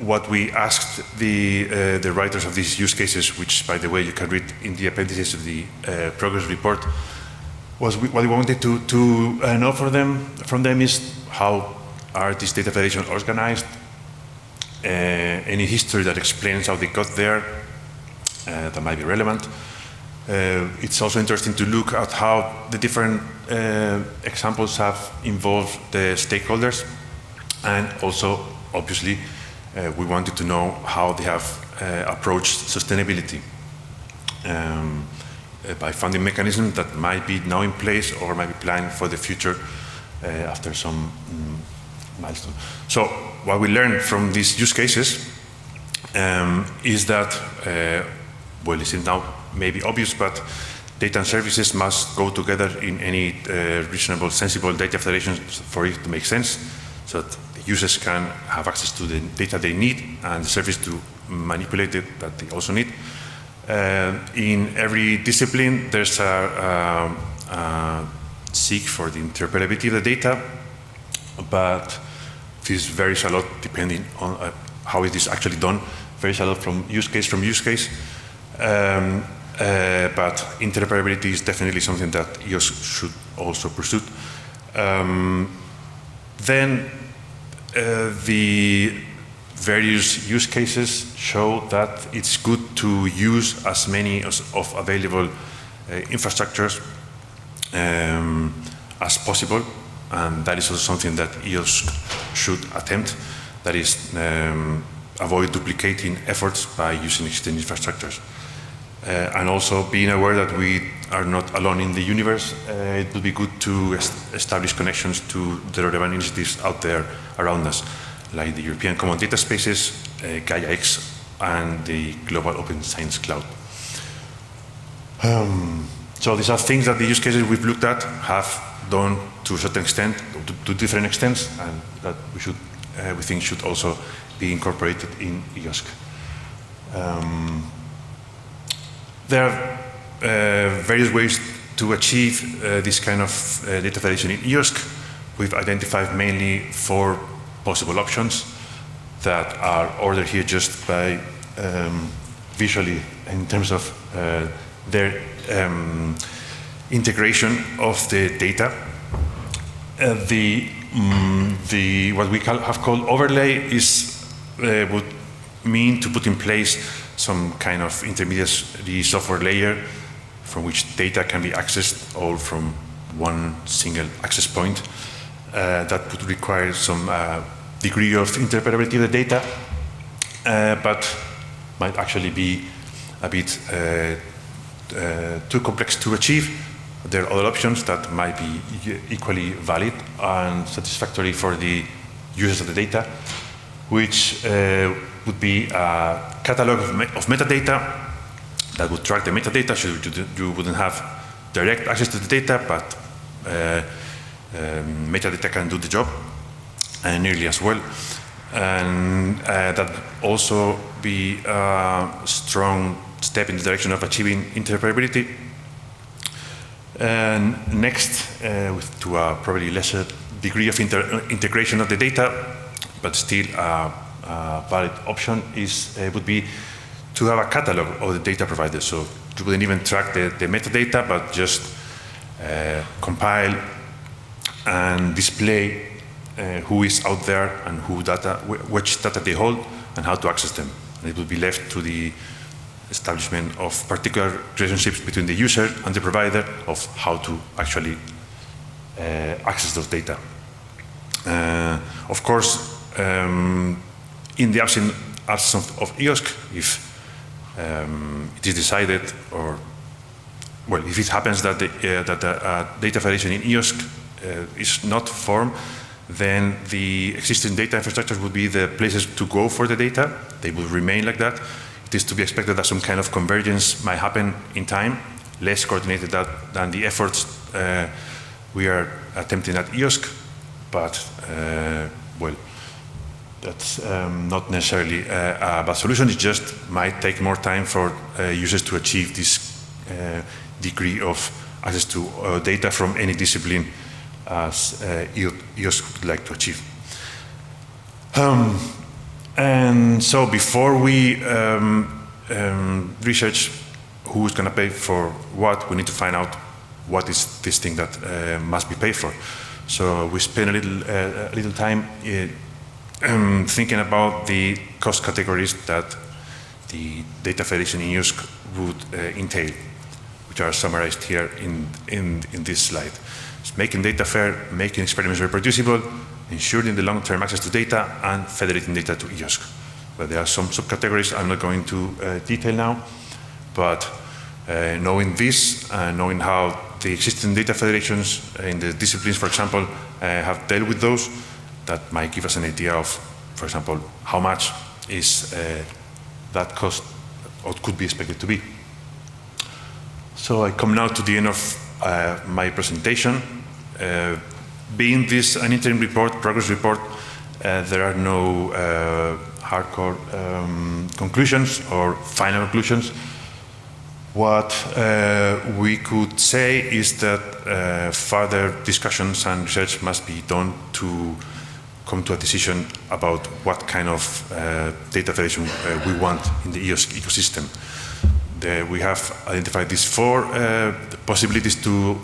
What we asked the writers of these use cases, which, by the way, you can read in the appendices of the progress report, was what we wanted to know from them is how are these data federations organized, any history that explains how they got there that might be relevant. It's also interesting to look at how the different examples have involved the stakeholders, and also, obviously, we wanted to know how they have approached sustainability by funding mechanisms that might be now in place or might be planned for the future after some milestone. So what we learned from these use cases is that, well, it's now maybe obvious, but data and services must go together in any reasonable, sensible data federation for it to make sense, so that users can have access to the data they need and the service to manipulate it that they also need. In every discipline, there's a seek for the interpretability of the data, but this varies a lot depending on how it is actually done. Varies a lot from use case. But interoperability is definitely something that EOS should also pursue. Then the various use cases show that it's good to use as many of available infrastructures as possible, and that is also something that EOSC should attempt, that is avoid duplicating efforts by using existing infrastructures. And also being aware that we are not alone in the universe, it would be good to establish connections to the relevant initiatives out there around us, like the European Common Data Spaces, Gaia-X, and the Global Open Science Cloud. So these are things that the use cases we've looked at have done to a certain extent, to different extents, and that we think should also be incorporated in EOSC. There are various ways to achieve this kind of data federation in EOSC. We've identified mainly 4 possible options that are ordered here just by visually in terms of their integration of the data. What we have called overlay would mean to put in place some kind of intermediary software layer from which data can be accessed all from one single access point. That would require some degree of interoperability of the data, but might actually be a bit too complex to achieve. There are other options that might be equally valid and satisfactory for the users of the data, which would be a catalog of metadata that would track the metadata, so you wouldn't have direct access to the data, but metadata can do the job nearly as well. And that also be a strong step in the direction of achieving interoperability. And next, to a probably lesser degree of integration of the data, but still a valid option would be to have a catalog of the data provided. So you wouldn't even track the metadata, but just compile and display who is out there and which data they hold and how to access them. And it would be left to the establishment of particular relationships between the user and the provider of how to actually access those data. Of course, in the absence of EOSC, if it is decided, or well, if it happens that the data federation in EOSC is not formed, then the existing data infrastructure would be the places to go for the data. They will remain like that. It is to be expected that some kind of convergence might happen in time, less coordinated than the efforts we are attempting at EOSC, but well, that's not necessarily a bad solution. It just might take more time for users to achieve this degree of access to data from any discipline as EOSC would like to achieve. And so before we research who's going to pay for what, we need to find out what is this thing that must be paid for. So we spent a little time thinking about the cost categories that the data federation in EOSC would entail, which are summarized here in this slide. It's making data fair, making experiments reproducible, ensuring the long-term access to data, and federating data to EOSC. But there are some subcategories I'm not going to detail now, but knowing this, knowing how the existing data federations in the disciplines, for example, have dealt with those, that might give us an idea of, for example, how much is that cost or could be expected to be. So I come now to the end of my presentation. Being this an interim report, progress report, there are no hardcore conclusions or final conclusions. What we could say is that further discussions and research must be done to come to a decision about what kind of data federation we want in the EOSC ecosystem. We have identified these 4 possibilities to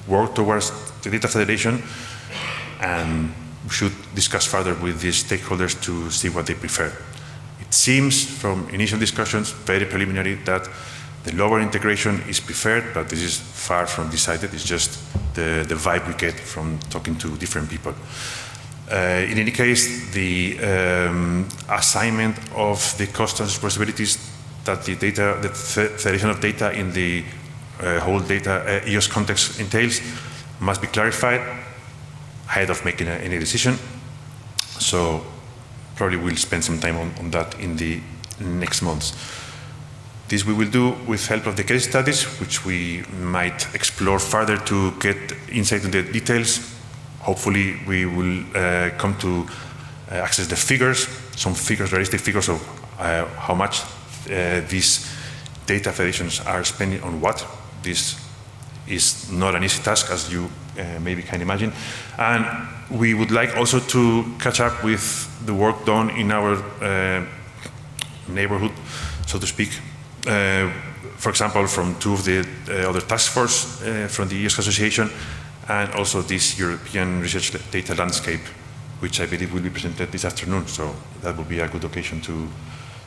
work towards the data federation, and should discuss further with the stakeholders to see what they prefer. It seems from initial discussions, very preliminary, that the lower integration is preferred, but this is far from decided. It's just the vibe we get from talking to different people. In any case, the assignment of the costs and responsibilities that the federation of data in the whole data EOS context entails must be clarified ahead of making any decision. So probably we'll spend some time on that in the next months. This we will do with help of the case studies, which we might explore further to get insight into the details. Hopefully we will come to access the figures, some figures, realistic figures of how much these data federations are spending on what. This is not an easy task, as you maybe can imagine. And we would like also to catch up with the work done in our neighborhood, so to speak. For example, from two of the other task force from the EOSC Association, and also this European research data landscape, which I believe will be presented this afternoon. So that will be a good occasion to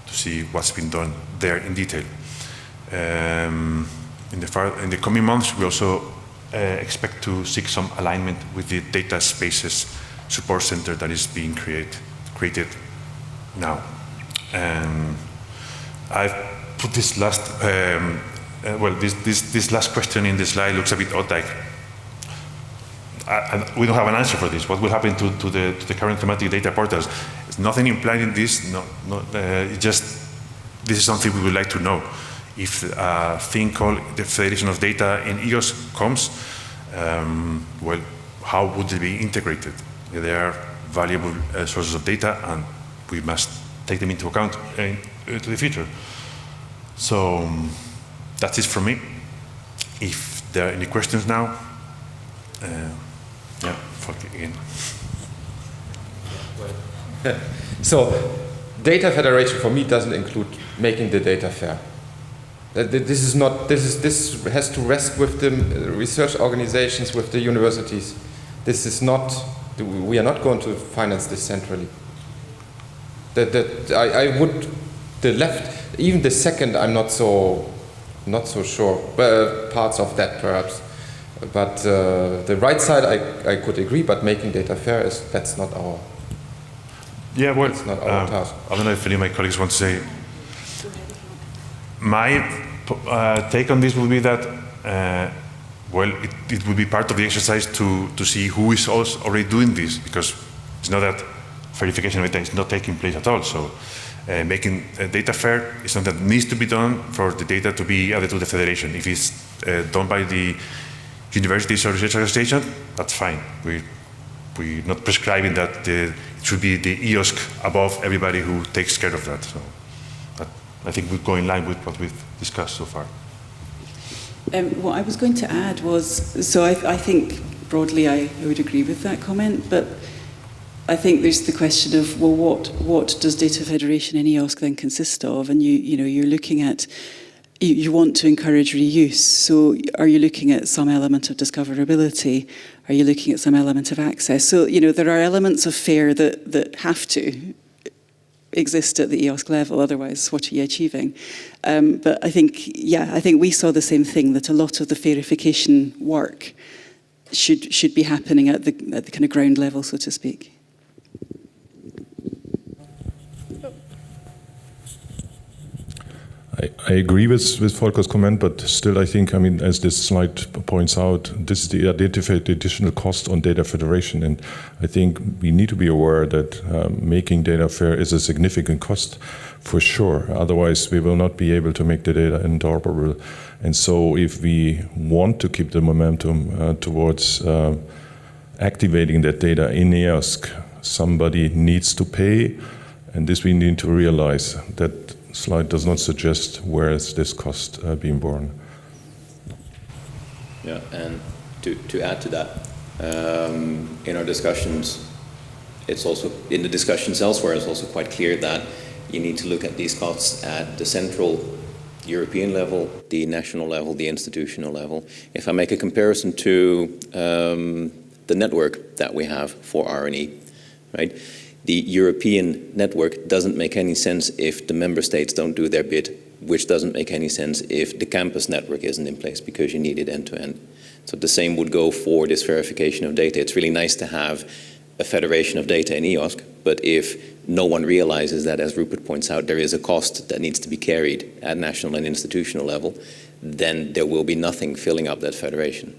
see what's been done there in detail. In the coming months, we also expect to seek some alignment with the Data Spaces Support Center that is being created now. I've put this last, this last question in the slide looks a bit odd, like, we don't have an answer for this. What will happen to the current thematic data portals? There's nothing implied in this. It's just, this is something we would like to know. If a thing called the Federation of Data in EOS comes, well, how would it be integrated? They are valuable sources of data, and we must take them into account to the future. So that's it from me. If there are any questions now, yeah, fuck it again. So, data federation for me doesn't include making the data fair. This has to rest with the research organizations, with the universities. This is not, we are not going to finance this centrally. I would, the left, even the second, I'm not so sure. Parts of that perhaps. But the right side, I could agree, but making data fair, that's not our, it's not our task. I don't know if any of my colleagues want to say. My take on this will be that, well, it will be part of the exercise to see who is also already doing this, because it's not that verification of data is not taking place at all. So making data fair is something that needs to be done for the data to be added to the federation. If it's done by the universities or research association, that's fine. We're not prescribing that it should be the EOSC above everybody who takes care of that. So I think we go in line with what we've discussed so far. What I was going to add was, so I think broadly I would agree with that comment, but I think there's the question of, well, what does data federation in EOSC then consist of? And you're looking at, you want to encourage reuse. So are you looking at some element of discoverability? Are you looking at some element of access? So, there are elements of FAIR that have to exist at the EOSC level, otherwise what are you achieving? But I think we saw the same thing, that a lot of the verification work should be happening at the kind of ground level, so to speak. I agree with Volker's comment, but still I think, as this slide points out, this is the identified additional cost on data federation, and I think we need to be aware that making data fair is a significant cost for sure. Otherwise, we will not be able to make the data interoperable. And so if we want to keep the momentum towards activating that data in EOSC, somebody needs to pay, and this we need to realize. That slide does not suggest where is this cost being borne. Yeah, and to add to that, in our discussions, it's also, in the discussions elsewhere, it's also quite clear that you need to look at these costs at the central European level, the national level, the institutional level. If I make a comparison to the network that we have for R&E, right? The European network doesn't make any sense if the member states don't do their bit, which doesn't make any sense if the campus network isn't in place, because you need it end-to-end. So the same would go for this verification of data. It's really nice to have a federation of data in EOSC, but if no one realizes that, as Rupert points out, there is a cost that needs to be carried at national and institutional level, then there will be nothing filling up that federation.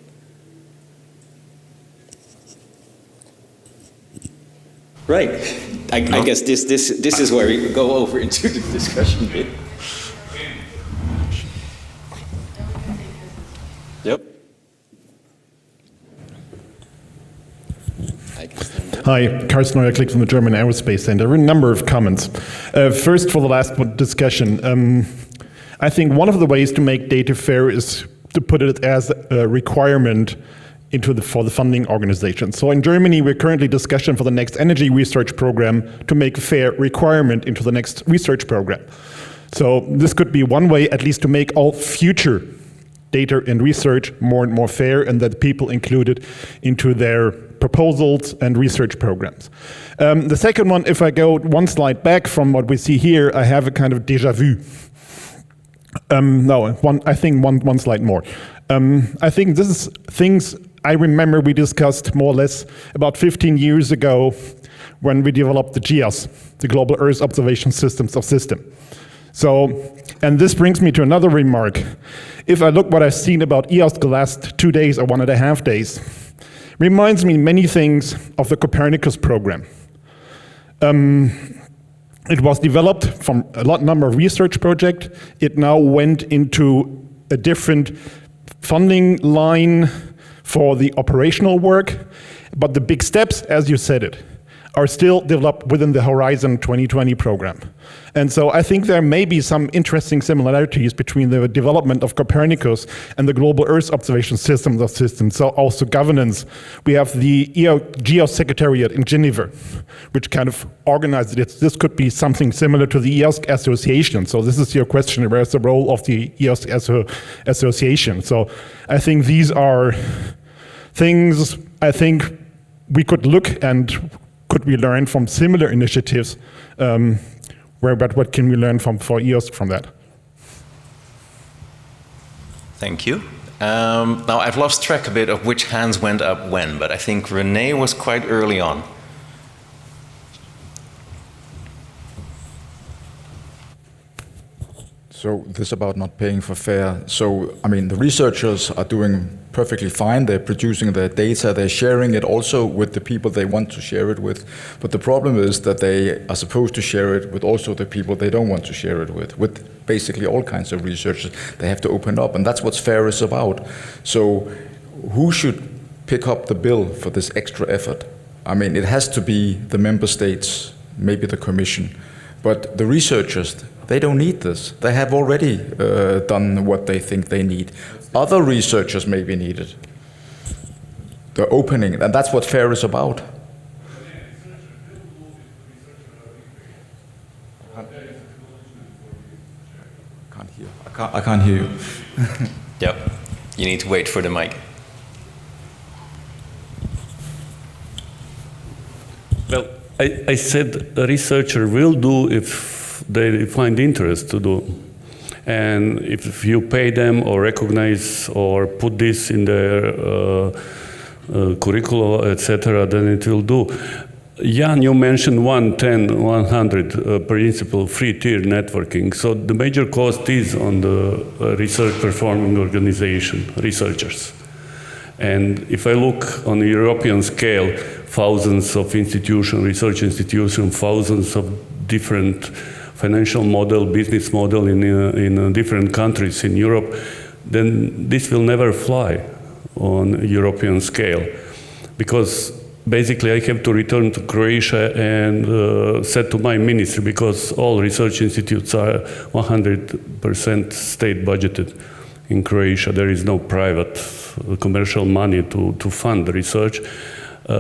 Right. I guess this is where we go over into the discussion bit. Yep. Hi, Carsten Neuer-Klick from the German Aerospace Center. A number of comments. First, for the last discussion, I think one of the ways to make data fair is to put it as a requirement for the funding organization. So in Germany, we're currently discussing for the next energy research program to make a fair requirement into the next research program. So this could be one way, at least, to make all future data and research more and more fair, and that people included into their proposals and research programs. The second one, if I go one slide back from what we see here, I have a kind of déjà vu. I think one slide more. I think this is things I remember we discussed more or less about 15 years ago when we developed the GEOS, the Global Earth Observation Systems of System. So, and this brings me to another remark. If I look what I've seen about EOSC the last 2 days or 1.5 days, reminds me many things of the Copernicus program. It was developed from a number of research projects. It now went into a different funding line for the operational work, but the big steps, as you said it, are still developed within the Horizon 2020 program. And so I think there may be some interesting similarities between the development of Copernicus and the Global Earth Observation Systems of Systems. So also governance. We have the GEOS Secretariat in Geneva, which kind of organized it. This could be something similar to the EOSC Association. So this is your question, where's the role of the EOSC Association? So I think these are things I think we could look and could we learn from similar initiatives? But what can we learn for EOSC from that? Thank you. Now I've lost track a bit of which hands went up when, but I think Renee was quite early on. So this about not paying for fair. So, I mean, the researchers are doing perfectly fine. They're producing their data. They're sharing it also with the people they want to share it with. But the problem is that they are supposed to share it with also the people they don't want to share it with basically all kinds of researchers. They have to open up, and that's what FAIR is about. So who should pick up the bill for this extra effort? I mean, it has to be the member states, maybe the Commission. But the researchers, they don't need this. They have already done what they think they need. Other researchers maybe need it. The opening, and that's what FAIR is about. I can't hear you. Yep, you need to wait for the mic. Well, I said a researcher will do if they find interest to do. And if you pay them or recognize or put this in their curricula, etc., then it will do. Jan, you mentioned 110, 100 principle, free-tier networking. So the major cost is on the research performing organization, researchers. And if I look on a European scale, thousands of institutions, research institutions, thousands of different financial model, business model in different countries in Europe, then this will never fly on a European scale. Because basically I have to return to Croatia and said to my ministry, because all research institutes are 100% state budgeted in Croatia. There is no private commercial money to fund the research.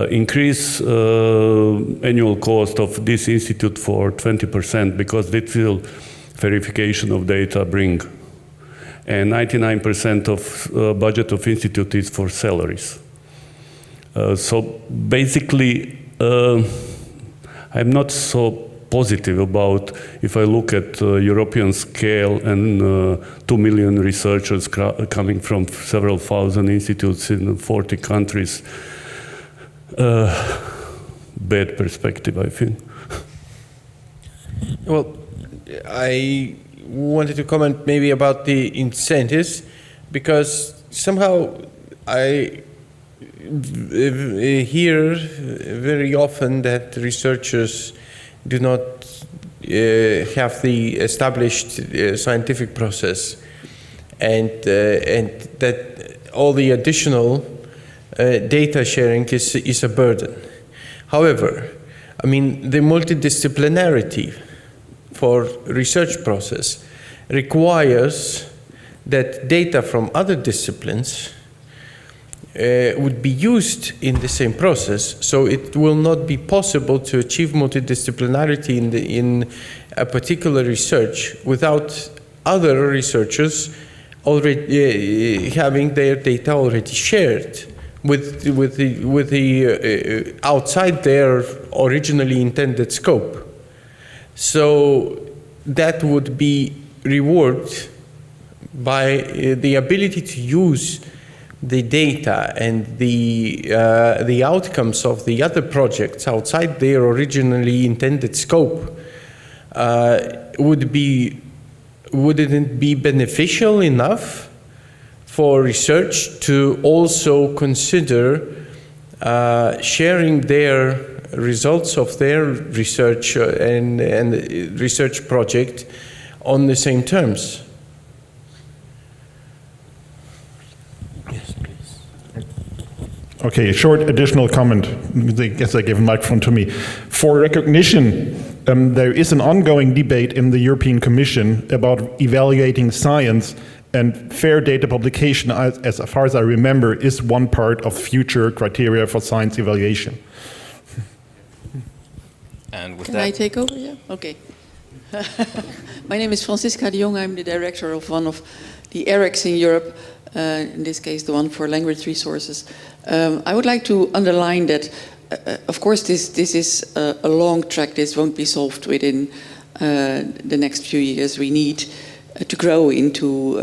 Increase annual cost of this institute for 20% because it will verification of data bring. And 99% of budget of institute is for salaries. So basically, I'm not so positive about, if I look at European scale and 2 million researchers coming from several thousand institutes in 40 countries. Bad perspective, I think. Well, I wanted to comment maybe about the incentives, because somehow I hear very often that researchers do not have the established scientific process, and that all the additional data sharing is a burden. However, I mean, the multidisciplinarity for research process requires that data from other disciplines would be used in the same process, so it will not be possible to achieve multidisciplinarity in a particular research without other researchers already having their data already shared with the outside their originally intended scope. So that would be rewarded by the ability to use the data and the outcomes of the other projects outside their originally intended scope. Wouldn't it be beneficial enough for research to also consider sharing their results of their research and research project on the same terms? Yes, please. Okay, a short additional comment. I guess I gave a microphone to me. For recognition, there is an ongoing debate in the European Commission about evaluating science, and fair data publication, as far as I remember, is one part of future criteria for science evaluation. And with Can I take over? Yeah. Okay. My name is Francisca de Jong. I'm the director of one of the ERICs in Europe, in this case the one for language resources. I would like to underline that, of course, this is a long track. This won't be solved within the next few years. We need to grow into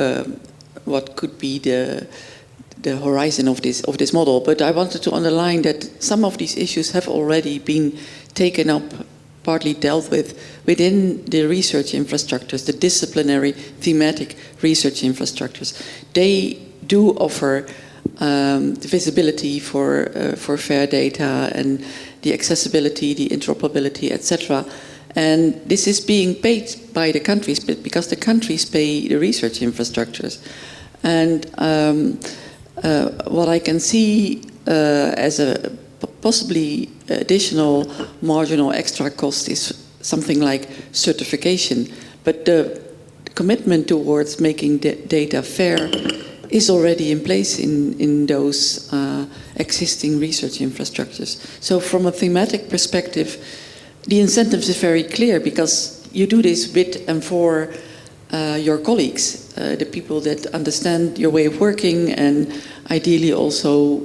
what could be the horizon of this model. But I wanted to underline that some of these issues have already been taken up, partly dealt with within the research infrastructures, the disciplinary thematic research infrastructures. They do offer the visibility for fair data and the accessibility, the interoperability, etc. And this is being paid by the countries, because the countries pay the research infrastructures. And what I can see as a possibly additional marginal extra cost is something like certification. But the commitment towards making data fair is already in place in those existing research infrastructures. So from a thematic perspective, the incentives are very clear, because you do this with and for your colleagues, the people that understand your way of working, and ideally also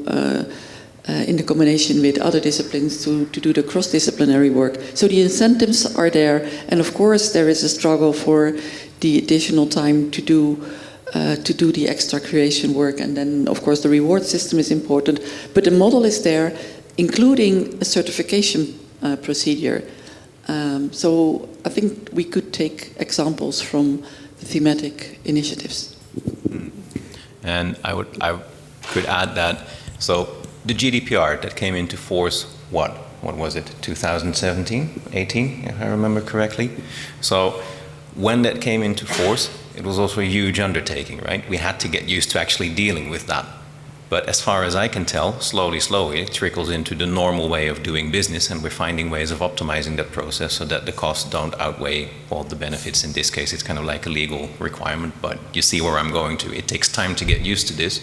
in the combination with other disciplines to do the cross-disciplinary work. So the incentives are there, and of course there is a struggle for the additional time to do the extra creation work, and then of course the reward system is important, but the model is there, including a certification procedure. So I think we could take examples from the thematic initiatives. And I could add that, so the GDPR that came into force, what was it, 2017, 18, if I remember correctly? So when that came into force, it was also a huge undertaking, right? We had to get used to actually dealing with that. But as far as I can tell, slowly, it trickles into the normal way of doing business, and we're finding ways of optimizing that process so that the costs don't outweigh all the benefits. In this case, it's kind of like a legal requirement, but you see where I'm going to. It takes time to get used to this,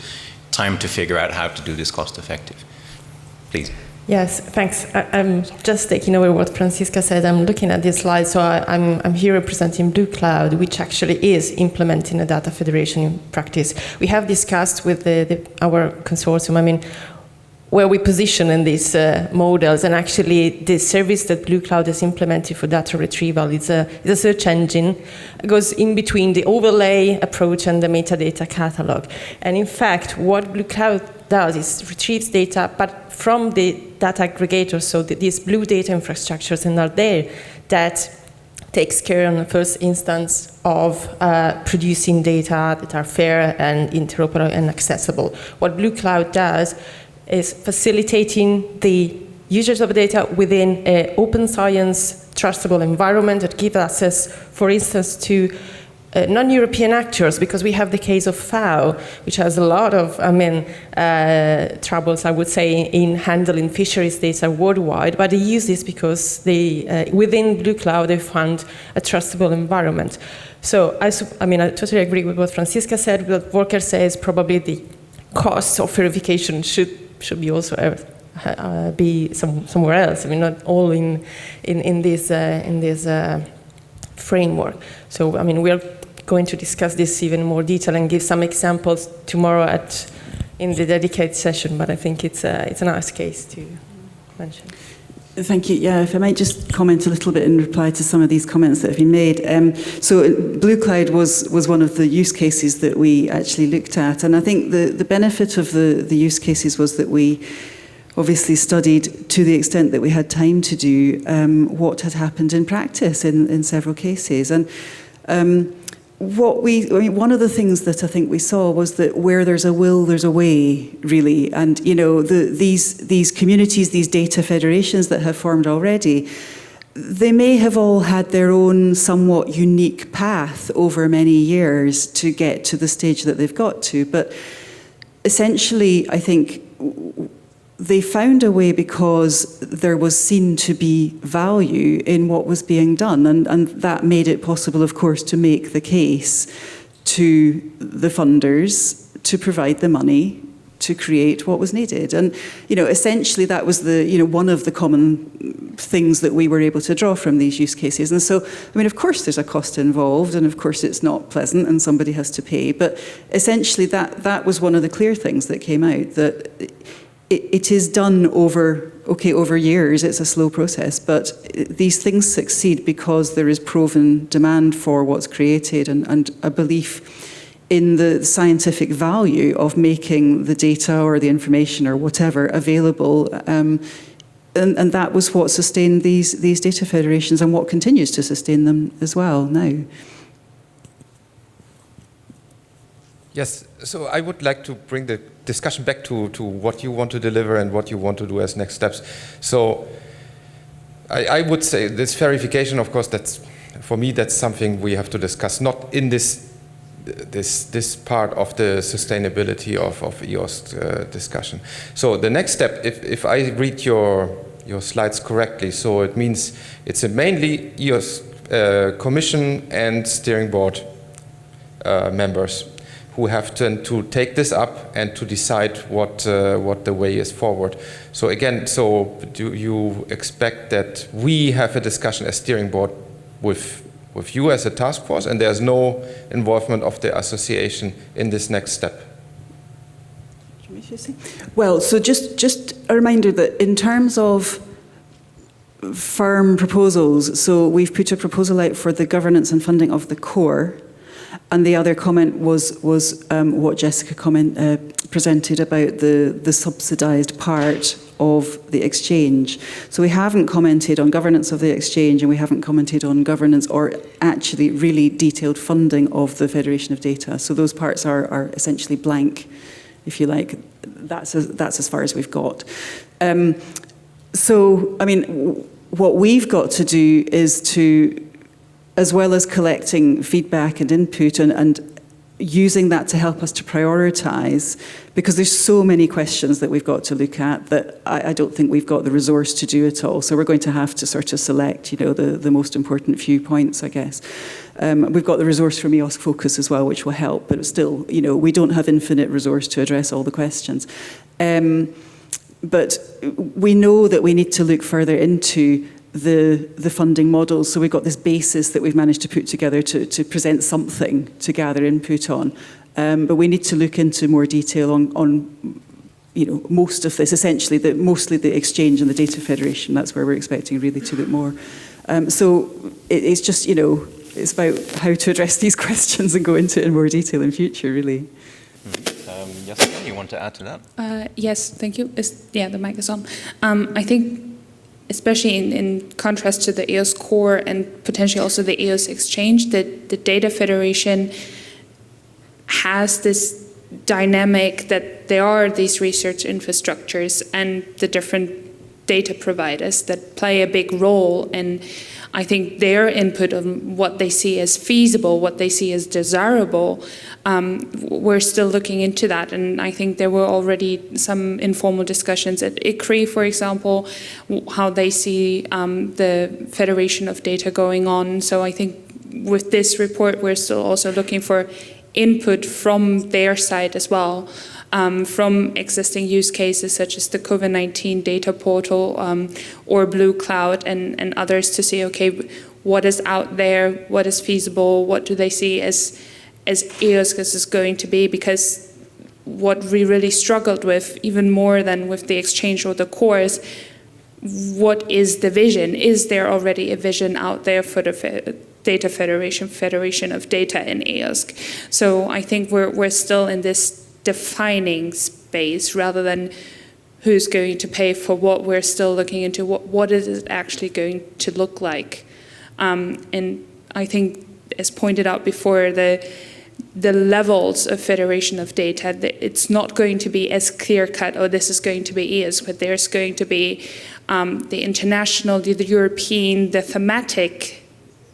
time to figure out how to do this cost effective. Please. Yes, thanks. I'm just taking over what Francisca said. I'm looking at this slide, so I'm here representing Blue Cloud, which actually is implementing a data federation in practice. We have discussed with our consortium, I mean, where we position in these models. And actually, the service that Blue Cloud has implemented for data retrieval is a search engine. It goes in between the overlay approach and the metadata catalog. And in fact, what Blue Cloud does is retrieves data, but from the data aggregators, so these blue data infrastructures and are there, that takes care in the first instance of producing data that are fair and interoperable and accessible. What Blue Cloud does is facilitating the users of data within an open science, trustable environment that gives access, for instance, to non-European actors, because we have the case of FAO, which has a lot of, troubles, I would say, in handling fisheries data worldwide, but they use this because they, within Blue Cloud, they found a trustable environment. So, I totally agree with what Franziska said. What Volker says, probably the costs of verification should be also be somewhere else. I mean, not all in this framework. So, I mean, we are going to discuss this even more detail and give some examples tomorrow in the dedicated session. But I think it's a nice case to mention. Thank you. Yeah, if I might just comment a little bit in reply to some of these comments that have been made. So Blue Cloud was one of the use cases that we actually looked at. And I think the benefit of the use cases was that we obviously studied, to the extent that we had time to do, what had happened in practice in several cases. And one of the things that I think we saw was that where there's a will, there's a way, really. And these communities, these data federations that have formed already, they may have all had their own somewhat unique path over many years to get to the stage that they've got to. But essentially, I think they found a way because there was seen to be value in what was being done, and that made it possible, of course, to make the case to the funders to provide the money to create what was needed. And essentially that was one of the common things that we were able to draw from these use cases. And so, of course there's a cost involved, and of course it's not pleasant and somebody has to pay, but essentially that was one of the clear things that came out, that it is done over years. It's a slow process, but these things succeed because there is proven demand for what's created and a belief in the scientific value of making the data or the information or whatever available. And that was what sustained these data federations and what continues to sustain them as well now. Yes, so I would like to bring the discussion back to what you want to deliver and what you want to do as next steps. So I would say this verification, of course, for me, that's something we have to discuss, not in this part of the sustainability of EOS discussion. So the next step, if I read your slides correctly, so it means it's mainly EOS Commission and steering board members who have to take this up and to decide what the way is forward. So again, do you expect that we have a discussion as steering board with you as a task force, and there's no involvement of the association in this next step? Well, so just a reminder that in terms of firm proposals, so we've put a proposal out for the governance and funding of the core. And the other comment was what Jessica presented about the subsidised part of the exchange. So we haven't commented on governance of the exchange, and we haven't commented on governance or actually really detailed funding of the Federation of Data. So those parts are essentially blank, if you like. That's as far as we've got. What we've got to do is to, as well as collecting feedback and input and using that to help us to prioritise, because there's so many questions that we've got to look at that I don't think we've got the resource to do it all. So we're going to have to sort of select, the most important few points, I guess. We've got the resource from EOSC Focus as well, which will help, but still, we don't have infinite resource to address all the questions. But we know that we need to look further into the funding models. So we've got this basis that we've managed to put together to present something to gather input on. But we need to look into more detail on most of this, essentially, mostly the exchange and the data federation. That's where we're expecting really to look more. So it's just, it's about how to address these questions and go into it in more detail in future, really. Jessica, you want to add to that? Yes, thank you. The mic is on. I think, especially in contrast to the EOS-Core and potentially also the EOS Exchange, that the data federation has this dynamic that there are these research infrastructures and the different data providers that play a big role, and I think their input on what they see as feasible, what they see as desirable, we're still looking into that. And I think there were already some informal discussions at ECRI, for example, how they see the federation of data going on. So I think with this report, we're still also looking for input from their side as well, from existing use cases such as the COVID-19 data portal or Blue Cloud and others, to see, okay, what is out there, what is feasible, what do they see as EOSC is going to be, because what we really struggled with, even more than with the exchange or the core, is what is the vision? Is there already a vision out there for the data federation of data in EOSC? So I think we're still in this defining space rather than who's going to pay for what. We're still looking into what is it actually going to look like. And I think, as pointed out before, the levels of federation of data, it's not going to be as clear-cut, oh, this is going to be EOSC, but there's going to be the international, the European, the thematic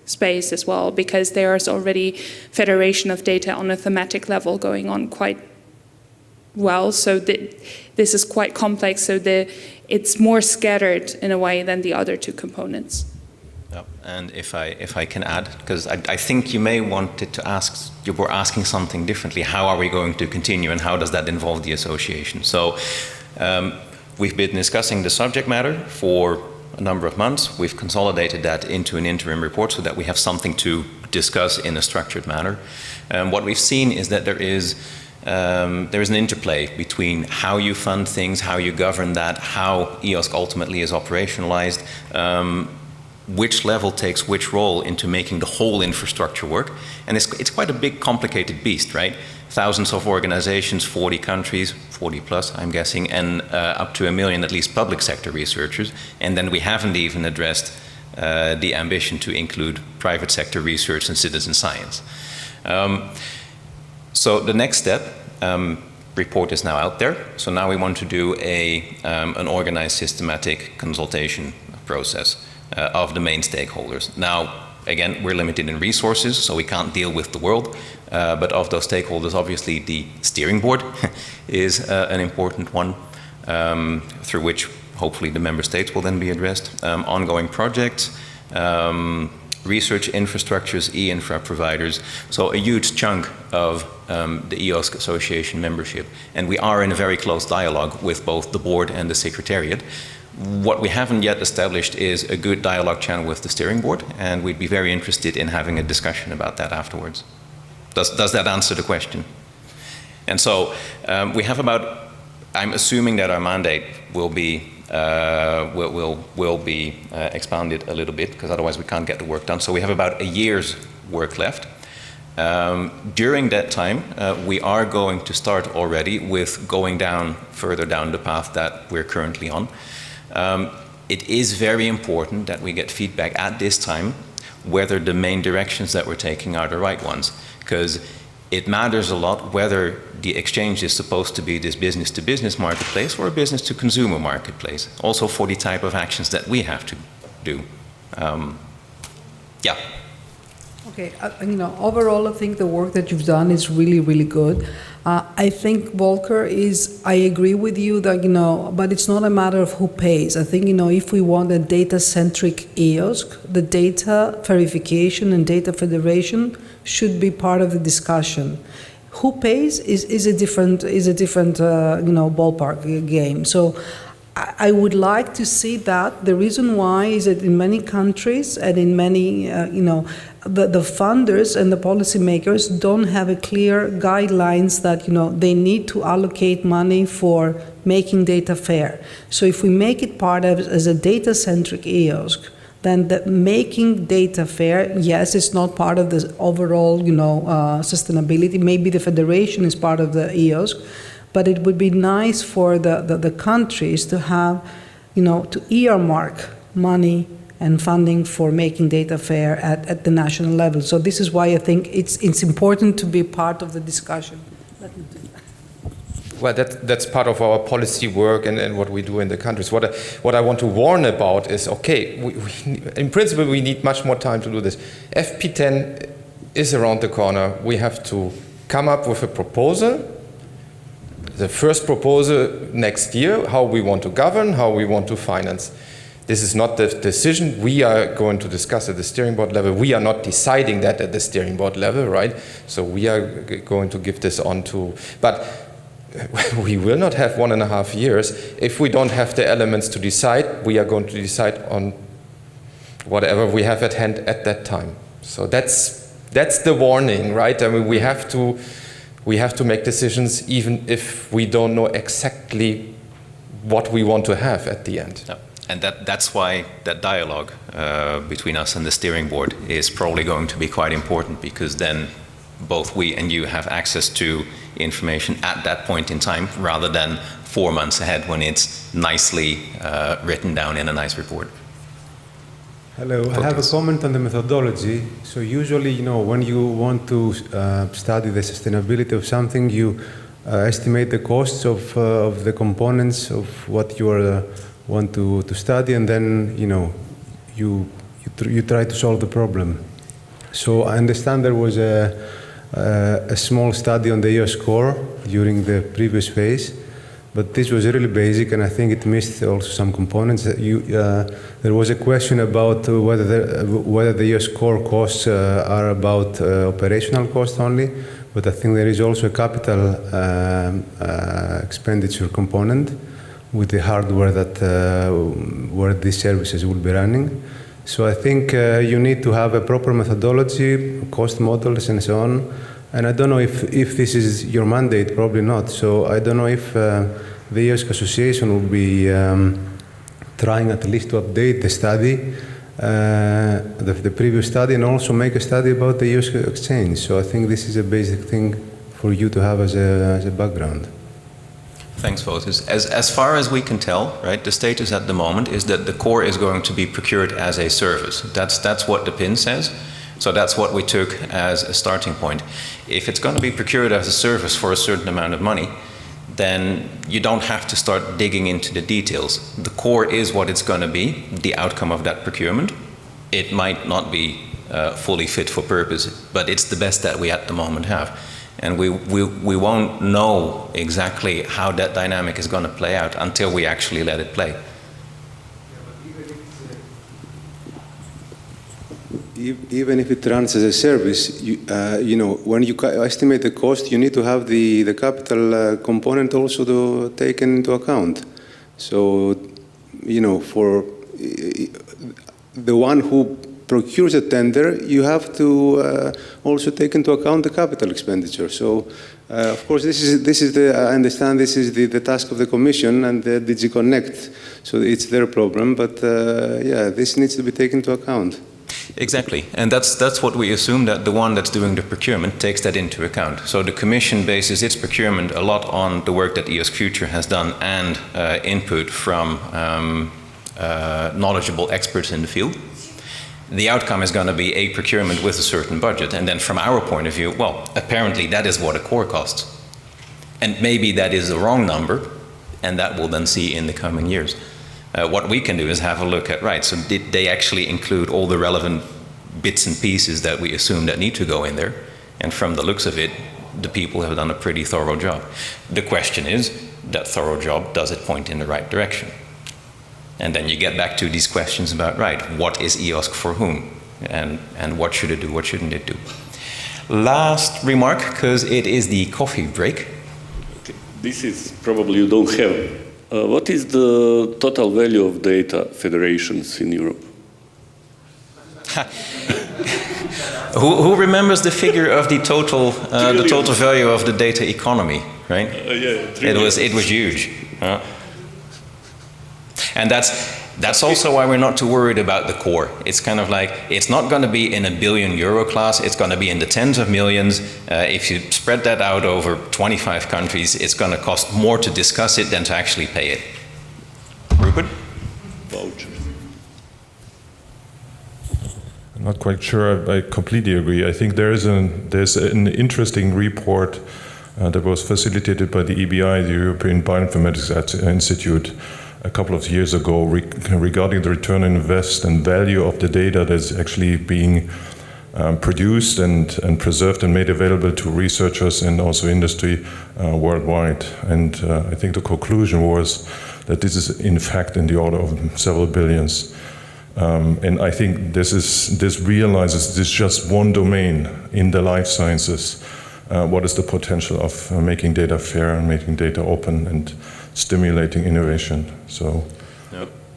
space as well, because there's already federation of data on a thematic level going on quite well. So this is quite complex, so it's more scattered in a way than the other two components. Yep. And if I can add, because I think you may wanted to ask, you were asking something differently, how are we going to continue and how does that involve the association? So we've been discussing the subject matter for a number of months. We've consolidated that into an interim report so that we have something to discuss in a structured manner. What we've seen is that there is an interplay between how you fund things, how you govern that, how EOSC ultimately is operationalized, which level takes which role into making the whole infrastructure work. And it's quite a big, complicated beast, right? Thousands of organizations, 40 countries, 40 plus, I'm guessing, and up to 1 million, at least, public sector researchers. And then we haven't even addressed the ambition to include private sector research and citizen science. So the next step, report is now out there. So now we want to do an organized, systematic consultation process of the main stakeholders. Now, again, we're limited in resources, so we can't deal with the world. But of those stakeholders, obviously, the steering board is an important one, through which hopefully the member states will then be addressed. Ongoing projects, research infrastructures, e-infra providers. So a huge chunk of the EOSC Association membership. And we are in a very close dialogue with both the board and the secretariat. What we haven't yet established is a good dialogue channel with the steering board, and we'd be very interested in having a discussion about that afterwards. Does that answer the question? And so we have about, I'm assuming that our mandate will be expanded a little bit, because otherwise we can't get the work done. So we have about a year's work left. During that time, we are going to start already with going further down the path that we're currently on. It is very important that we get feedback at this time whether the main directions that we're taking are the right ones, because it matters a lot whether the exchange is supposed to be this business-to-business marketplace or a business-to-consumer marketplace, also for the type of actions that we have to do. Yeah. Okay, overall, I think the work that you've done is really, really good. I think, Volker, I agree with you that, but it's not a matter of who pays. I think, if we want a data-centric EOSC, the data verification and data federation should be part of the discussion. Who pays is a different ballpark game. So I would like to see that. The reason why is that in many countries and in many, the funders and the policymakers don't have a clear guidelines that, they need to allocate money for making data fair. So if we make it part of as a data-centric EOSC, then the making data fair, yes, it's not part of the overall, sustainability. Maybe the federation is part of the EOSC, but it would be nice for the countries to have, to earmark money and funding for making data fair at the national level. So this is why I think it's important to be part of the discussion. Well, that's part of our policy work and what we do in the countries. What I want to warn about is, okay, in principle, we need much more time to do this. FP10 is around the corner. We have to come up with a proposal, the first proposal next year, how we want to govern, how we want to finance. This is not the decision we are going to discuss at the steering board level. We are not deciding that at the steering board level, right? So we are going to give this on to, but we will not have 1.5 years. If we don't have the elements to decide, we are going to decide on whatever we have at hand at that time. So that's the warning, right? I mean, we have to make decisions even if we don't know exactly what we want to have at the end. Yeah. And that's why that dialogue between us and the steering board is probably going to be quite important, because then both we and you have access to information at that point in time, rather than 4 months ahead when it's nicely written down in a nice report. Hello, I have a comment on the methodology. So usually, when you want to study the sustainability of something, you estimate the costs of the components of what you want to study, and then you try to solve the problem. So I understand there was a small study on the EOS-Core during the previous phase, but this was really basic, and I think it missed also some components. There was a question about whether the EOS-Core costs are about operational costs only, but I think there is also a capital expenditure component with the hardware that where these services will be running. So I think you need to have a proper methodology, cost models, and so on. And I don't know if this is your mandate, probably not. So I don't know if the EOSC Association will be trying at least to update the study, the previous study, and also make a study about the EOSC Exchange. So I think this is a basic thing for you to have as a background. Thanks, Votus. As far as we can tell, right, the status at the moment is that the core is going to be procured as a service. That's what the PIN says. So that's what we took as a starting point. If it's going to be procured as a service for a certain amount of money, then you don't have to start digging into the details. The core is what it's going to be, the outcome of that procurement. It might not be fully fit for purpose, but it's the best that we at the moment have. And we won't know exactly how that dynamic is going to play out until we actually let it play. Even if it runs as a service, when you estimate the cost, you need to have the capital component also taken into account. So, for the one who procures a tender, you have to also take into account the capital expenditure. So, of course, this is I understand this is the task of the Commission and the DG Connect. So it's their problem, but yeah, this needs to be taken into account. Exactly, and that's what we assume, that the one that's doing the procurement takes that into account. So the Commission bases its procurement a lot on the work that EOSC Future has done and input from knowledgeable experts in the field. The outcome is going to be a procurement with a certain budget, and then from our point of view, well, apparently that is what a core costs. And maybe that is the wrong number, and that we'll then see in the coming years. What we can do is have a look at, right, so did they actually include all the relevant bits and pieces that we assume that need to go in there? And from the looks of it, the people have done a pretty thorough job. The question is, that thorough job, does it point in the right direction? And then you get back to these questions about, right, what is EOSC for whom? And what should it do, what shouldn't it do? Last remark, because it is the coffee break. Okay. This is probably, you don't have What is the total value of data federations in Europe? Who remembers the figure of the total value of the data economy, right? Yeah, it was huge. And that's also why we're not too worried about the core. It's kind of like, it's not going to be in a billion euro class, it's going to be in the tens of millions. If you spread that out over 25 countries, it's going to cost more to discuss it than to actually pay it. Rupert? Voucher. I'm not quite sure I completely agree. I think there's an interesting report that was facilitated by the EBI, the European Bioinformatics Institute, a couple of years ago regarding the return on invest and value of the data that's actually being produced and preserved and made available to researchers and also industry worldwide. And I think the conclusion was that this is in fact in the order of several billions. And I think this realizes this is just one domain in the life sciences. What is the potential of making data fair and making data open and stimulating innovation? So,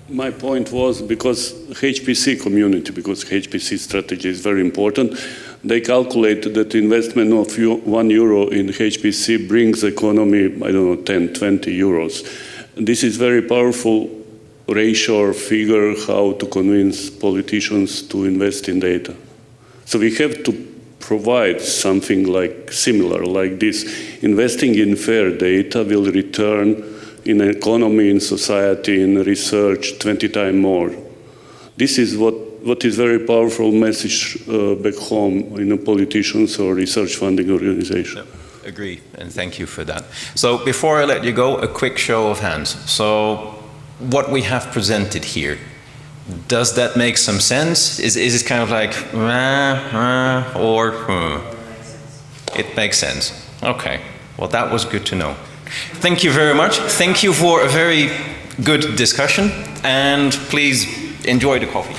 my point was because HPC community, because HPC strategy is very important, they calculate that investment of €1 in HPC brings economy, I don't know, 10, 20 euros. This is very powerful ratio or figure how to convince politicians to invest in data. So we have to provide something like similar, like this. Investing in fair data will return in economy, in society, in research 20 times more. This is what is very powerful message back home in politicians or research funding organization. Yep. Agree, and thank you for that. So before I let you go, a quick show of hands. So what we have presented here, does that make some sense? Is it kind of like, It makes sense. Okay, well that was good to know. Thank you very much. Thank you for a very good discussion, and please enjoy the coffee.